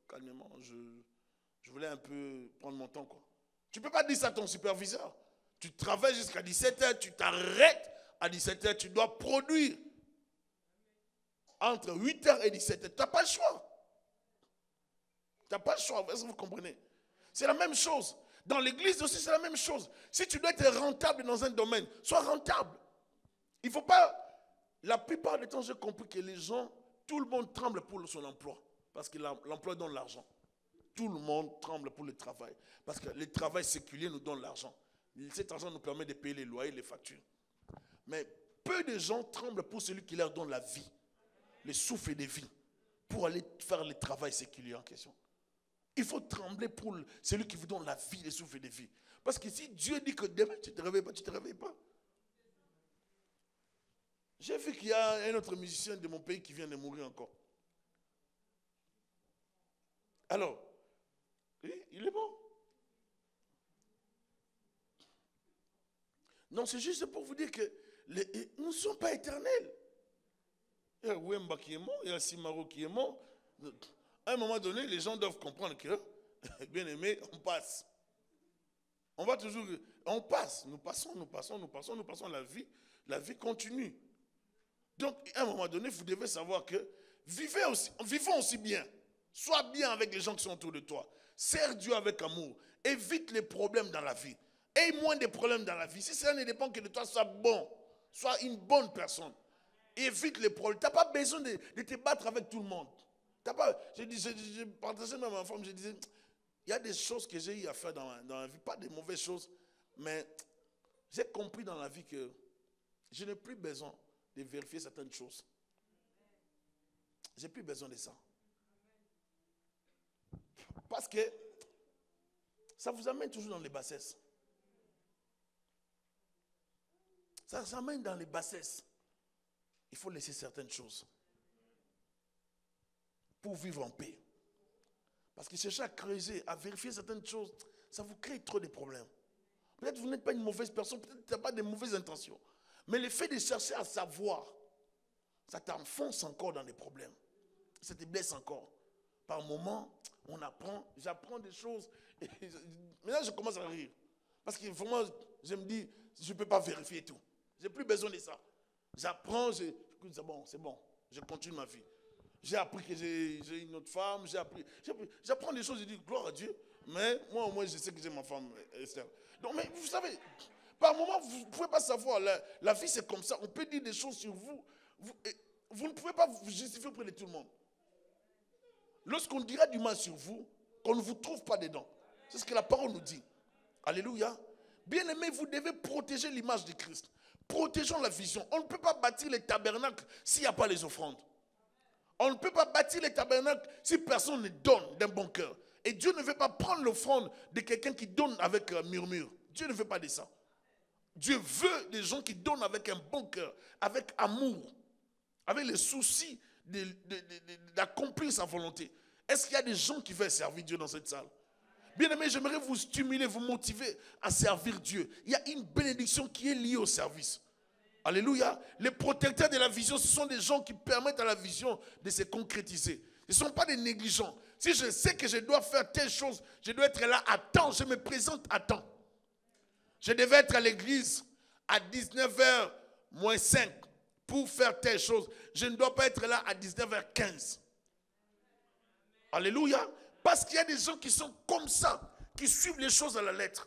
calmement. Je voulais un peu prendre mon temps, quoi. Tu ne peux pas dire ça à ton superviseur. Tu travailles jusqu'à 17h, tu t'arrêtes à 17h, tu dois produire. Entre 8h et 17h, tu n'as pas le choix. Tu n'as pas le choix, est-ce que vous comprenez? C'est la même chose. Dans l'église aussi, c'est la même chose. Si tu dois être rentable dans un domaine, sois rentable. Il ne faut pas... La plupart du temps, j'ai compris que les gens, tout le monde tremble pour son emploi. Parce que l'emploi donne l'argent. Tout le monde tremble pour le travail. Parce que le travail séculier nous donne l'argent. Cet argent nous permet de payer les loyers, les factures. Mais peu de gens tremblent pour celui qui leur donne la vie, le souffle de vie, pour aller faire le travail séculier en question. Il faut trembler pour celui qui vous donne la vie, le souffle de vie. Parce que si Dieu dit que demain tu ne te réveilles pas, tu ne te réveilles pas. J'ai vu qu'il y a un autre musicien de mon pays qui vient de mourir encore. Alors, il est bon. Non, c'est juste pour vous dire que nous ne sommes pas éternels. Il y a Wemba qui est mort, il y a Simaro qui est mort. À un moment donné, les gens doivent comprendre que, bien aimé, on passe. On va toujours, on passe, nous passons, la vie continue. Donc, à un moment donné, vous devez savoir que vivons aussi bien. Sois bien avec les gens qui sont autour de toi. Sers Dieu avec amour. Évite les problèmes dans la vie. aie moins de problèmes dans la vie. Si cela ne dépend que de toi, sois bon. Sois une bonne personne. Évite les problèmes. Tu n'as pas besoin de te battre avec tout le monde. T'as pas, je partageais même à ma femme, je disais, il y a des choses que j'ai eu à faire dans la vie, pas des mauvaises choses, mais j'ai compris dans la vie que je n'ai plus besoin de vérifier certaines choses. J'ai plus besoin de ça. Parce que ça vous amène toujours dans les bassesses. Ça vous amène dans les bassesses. Il faut laisser certaines choses pour vivre en paix. Parce que chercher à creuser, à vérifier certaines choses, ça vous crée trop de problèmes. Peut-être que vous n'êtes pas une mauvaise personne, peut-être que tu n'as pas de mauvaises intentions. Mais le fait de chercher à savoir, ça t'enfonce encore dans des problèmes. Ça te blesse encore. Par moments, on apprend, j'apprends des choses. Et maintenant, je commence à rire. Parce que vraiment, je me dis, je ne peux pas vérifier tout. Je n'ai plus besoin de ça. J'apprends, c'est bon, je continue ma vie. J'ai appris que j'ai une autre femme, j'apprends des choses, je dis gloire à Dieu, mais moi au moins je sais que j'ai ma femme, Esther. Donc, mais vous savez, par moment, vous ne pouvez pas savoir, la vie c'est comme ça, on peut dire des choses sur vous, vous ne pouvez pas vous justifier auprès de tout le monde. Lorsqu'on dira du mal sur vous, qu'on ne vous trouve pas dedans, c'est ce que la parole nous dit. Alléluia. Bien-aimés, vous devez protéger l'image de Christ. Protégeons la vision. On ne peut pas bâtir les tabernacles s'il n'y a pas les offrandes. On ne peut pas bâtir les tabernacles si personne ne donne d'un bon cœur. Et Dieu ne veut pas prendre l'offrande de quelqu'un qui donne avec murmure. Dieu ne veut pas de ça. Dieu veut des gens qui donnent avec un bon cœur, avec amour, avec le souci d'accomplir sa volonté. Est-ce qu'il y a des gens qui veulent servir Dieu dans cette salle? Bien aimé, j'aimerais vous stimuler, vous motiver à servir Dieu. Il y a une bénédiction qui est liée au service. Alléluia. Les protecteurs de la vision, ce sont des gens qui permettent à la vision de se concrétiser. Ce ne sont pas des négligents. Si je sais que je dois faire telle chose, je dois être là à temps, je me présente à temps. Je devais être à l'église à 19h moins 5 pour faire telle chose. Je ne dois pas être là à 19h15. Alléluia. Parce qu'il y a des gens qui sont comme ça, qui suivent les choses à la lettre.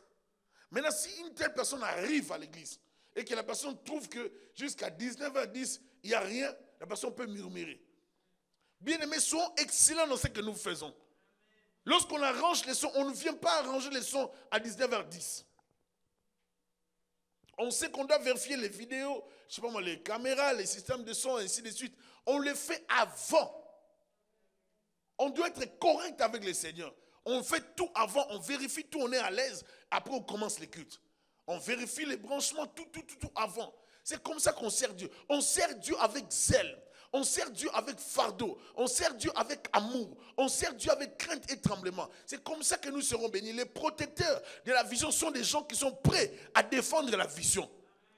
Maintenant, si une telle personne arrive à l'église et que la personne trouve que jusqu'à 19h10, il n'y a rien, la personne peut murmurer. Bien-aimés, soyons excellents dans ce que nous faisons. Lorsqu'on arrange les sons, on ne vient pas arranger les sons à 19h10. On sait qu'on doit vérifier les vidéos, je sais pas moi, les caméras, les systèmes de son, et ainsi de suite. On le fait avant. On doit être correct avec le Seigneur. On fait tout avant, on vérifie tout, on est à l'aise. Après, on commence les cultes. On vérifie les branchements, tout avant. C'est comme ça qu'on sert Dieu. On sert Dieu avec zèle. On sert Dieu avec fardeau. On sert Dieu avec amour. On sert Dieu avec crainte et tremblement. C'est comme ça que nous serons bénis. Les protecteurs de la vision sont des gens qui sont prêts à défendre la vision.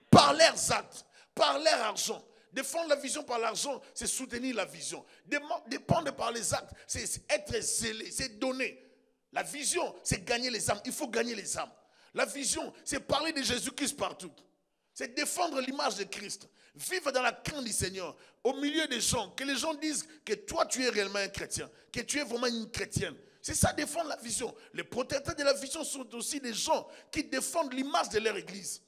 Par leurs actes, par leur argent. Défendre la vision par l'argent, c'est soutenir la vision. Dépendre par les actes, c'est être zélé, c'est donner. La vision, c'est gagner les âmes. Il faut gagner les âmes. La vision, c'est parler de Jésus-Christ partout. C'est défendre l'image de Christ. Vivre dans la crainte du Seigneur. Au milieu des gens, que les gens disent que toi, tu es réellement un chrétien. Que tu es vraiment une chrétienne. C'est ça, défendre la vision. Les protecteurs de la vision sont aussi des gens qui défendent l'image de leur église.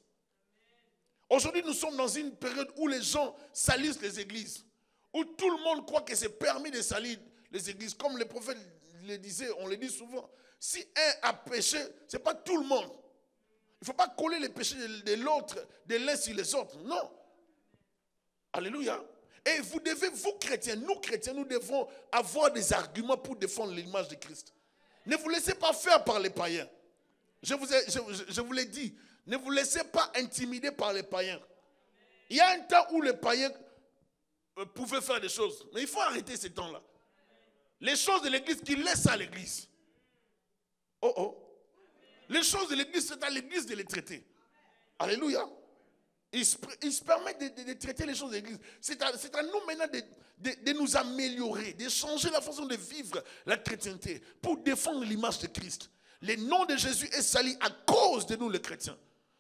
Aujourd'hui, nous sommes dans une période où les gens salissent les églises. Où tout le monde croit que c'est permis de salir les églises. Comme le prophète le disait, on le dit souvent. Si un a péché, ce n'est pas tout le monde. Il ne faut pas coller les péchés de l'autre, de l'un sur les autres. Non. Alléluia. Et vous devez, vous chrétiens, nous devons avoir des arguments pour défendre l'image de Christ. Ne vous laissez pas faire par les païens. Je vous l'ai dit. Ne vous laissez pas intimider par les païens. Il y a un temps où les païens pouvaient faire des choses. Mais il faut arrêter ces temps-là. Les choses de l'église, qu'ils laissent à l'église. Oh oh. Les choses de l'église, c'est à l'église de les traiter. Alléluia. Ils se permettent de traiter les choses de l'église. C'est à nous maintenant de nous améliorer, de changer la façon de vivre la chrétienté pour défendre l'image de Christ. Le nom de Jésus est sali à cause de nous les chrétiens.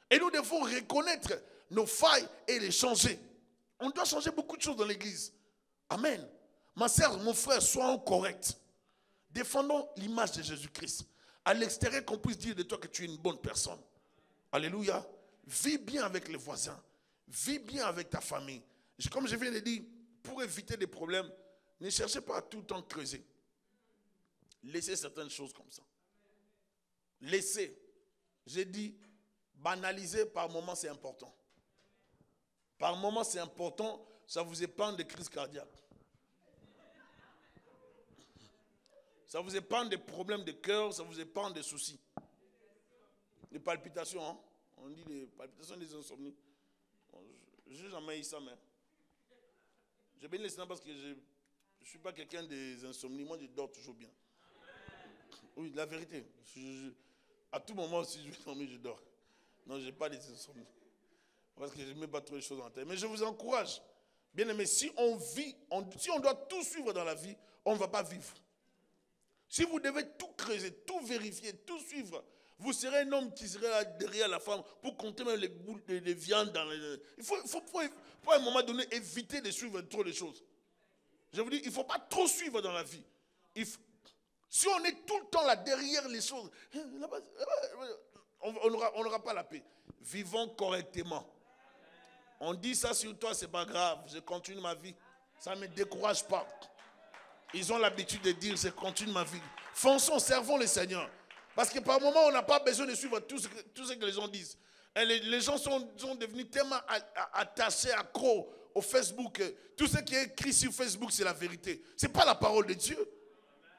Et nous devons reconnaître nos failles et les changer. On doit changer beaucoup de choses dans l'église. Amen. Ma sœur, mon frère, soyons corrects. Défendons l'image de Jésus-Christ. À l'extérieur, qu'on puisse dire de toi que tu es une bonne personne. Alléluia. Vis bien avec les voisins. Vis bien avec ta famille. Comme je viens de dire, pour éviter des problèmes, ne cherchez pas à tout le temps creuser. Laissez certaines choses comme ça. Laissez. J'ai dit, banaliser par moment, c'est important. Par moment, c'est important, ça vous épargne des crises cardiaques. Ça vous épargne des problèmes de cœur, ça vous épargne des soucis. Des palpitations, hein? On dit des palpitations, des insomnies. Bon, je n'ai jamais eu ça, mais j'ai béni le Seigneur parce que je ne suis pas quelqu'un des insomnies. Moi, je dors toujours bien. Oui, la vérité. À tout moment, si je vais dormir, je dors. Non, je n'ai pas des insomnies. Parce que je ne mets pas trop les choses en tête. Mais je vous encourage. Bien aimé, si on vit, si on doit tout suivre dans la vie, on ne va pas vivre. Si vous devez tout creuser, tout vérifier, tout suivre, vous serez un homme qui serait là derrière la femme pour compter même les boules de viande dans les... Il faut à un moment donné éviter de suivre trop les choses. Je vous dis, il ne faut pas trop suivre dans la vie. Si on est tout le temps là derrière les choses, on n'aura pas la paix. Vivons correctement. On dit ça sur toi, c'est pas grave, je continue ma vie. Ça ne me décourage pas. Ils ont l'habitude de dire, je continue ma vie. Fonçons, servons le Seigneur. Parce que par moment, on n'a pas besoin de suivre tout ce que les gens disent. Et les gens sont devenus tellement attachés, accros au Facebook. Tout ce qui est écrit sur Facebook, c'est la vérité. Ce n'est pas la parole de Dieu.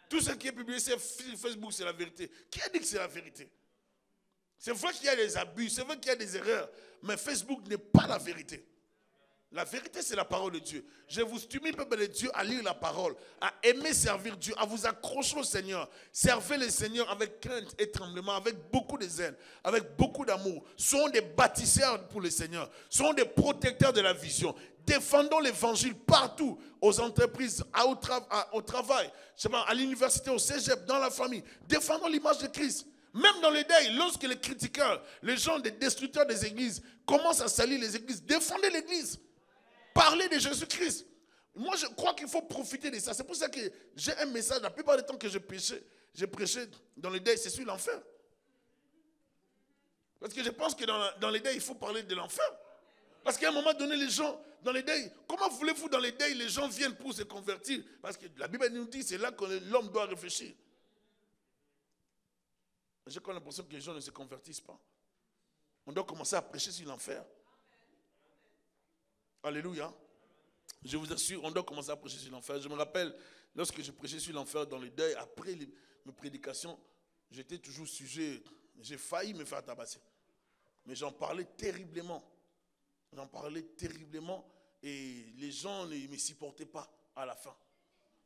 Tout ce qui est publié sur Facebook, c'est la vérité. Qui a dit que c'est la vérité? C'est vrai qu'il y a des abus, c'est vrai qu'il y a des erreurs, mais Facebook n'est pas la vérité. La vérité, c'est la parole de Dieu. Je vous stimule, peuple de Dieu, à lire la parole, à aimer servir Dieu, à vous accrocher au Seigneur. Servez le Seigneur avec crainte et tremblement, avec beaucoup de zèle, avec beaucoup d'amour. Soyons des bâtisseurs pour le Seigneur. Soyons des protecteurs de la vision. Défendons l'évangile partout, aux entreprises, au travail, à l'université, au cégep, dans la famille. Défendons l'image de Christ. Même dans les deuils, lorsque les critiqueurs, les gens, des destructeurs des églises, commencent à salir les églises, défendez l'église. Parlez de Jésus-Christ. Moi, je crois qu'il faut profiter de ça. C'est pour ça que j'ai un message. La plupart du temps que je prêchais dans les deuils, c'est sur l'enfer. Parce que je pense que dans les deuils, il faut parler de l'enfer. Parce qu'à un moment donné, les gens, dans les deuils, comment voulez-vous dans les deuils, les gens viennent pour se convertir? Parce que la Bible nous dit, c'est là que l'homme doit réfléchir. J'ai comme l'impression que les gens ne se convertissent pas. On doit commencer à prêcher sur l'enfer. Alléluia. Je vous assure, on doit commencer à prêcher sur l'enfer. Je me rappelle, lorsque je prêchais sur l'enfer dans le deuil, après mes prédications, j'étais toujours sujet, j'ai failli me faire tabasser. Mais j'en parlais terriblement. Et les gens ne me supportaient pas à la fin.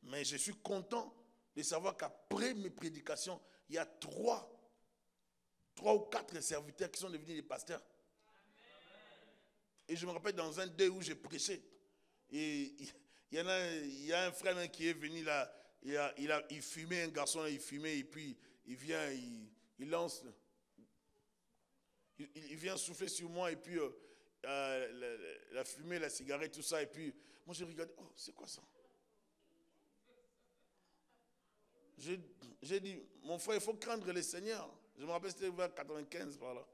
Mais je suis content de savoir qu'après mes prédications, il y a trois ou quatre serviteurs qui sont devenus des pasteurs. Et je me rappelle dans un deuil où j'ai prêché. Et il y a un frère qui est venu là. Il fumait, un garçon, il fumait. Et puis il vient, il lance. Il vient souffler sur moi. Et puis la fumée, la cigarette, tout ça. Et puis moi j'ai regardé. Oh, c'est quoi ça? J'ai dit, mon frère, il faut craindre le Seigneur. Je me rappelle, c'était vers 95 par là.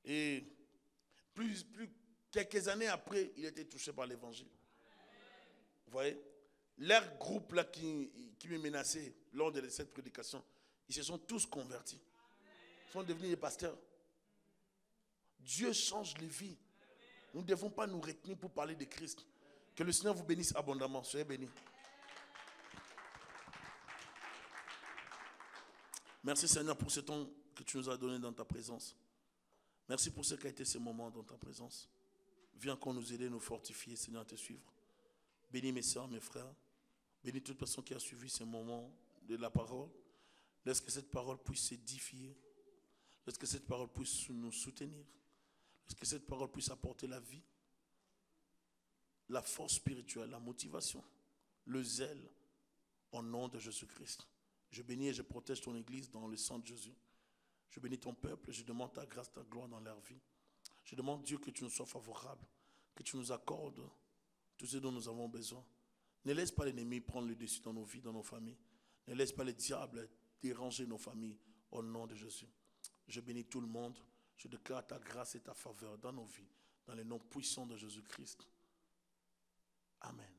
Et plus quelques années après, il était touché par l'évangile. Vous voyez? Leur groupe là qui me menaçait lors de cette prédication, ils se sont tous convertis. Ils sont devenus des pasteurs. Dieu change les vies. Nous ne devons pas nous retenir pour parler de Christ. Que le Seigneur vous bénisse abondamment. Soyez bénis. Merci Seigneur pour ce temps que tu nous as donné dans ta présence. Merci pour ce qu'a été ce moment dans ta présence. Viens qu'on nous aide, nous fortifier, Seigneur, à te suivre. Bénis mes soeurs, mes frères. Bénis toute personne qui a suivi ce moment de la parole. Laisse que cette parole puisse s'édifier. Laisse que cette parole puisse nous soutenir. Laisse que cette parole puisse apporter la vie, la force spirituelle, la motivation, le zèle, au nom de Jésus-Christ. Je bénis et je protège ton église dans le sang de Jésus. Je bénis ton peuple et je demande ta grâce, ta gloire dans leur vie. Je demande Dieu que tu nous sois favorable, que tu nous accordes tout ce dont nous avons besoin. Ne laisse pas l'ennemi prendre le dessus dans nos vies, dans nos familles. Ne laisse pas les diables déranger nos familles au nom de Jésus. Je bénis tout le monde. Je déclare ta grâce et ta faveur dans nos vies, dans les noms puissants de Jésus-Christ. Amen.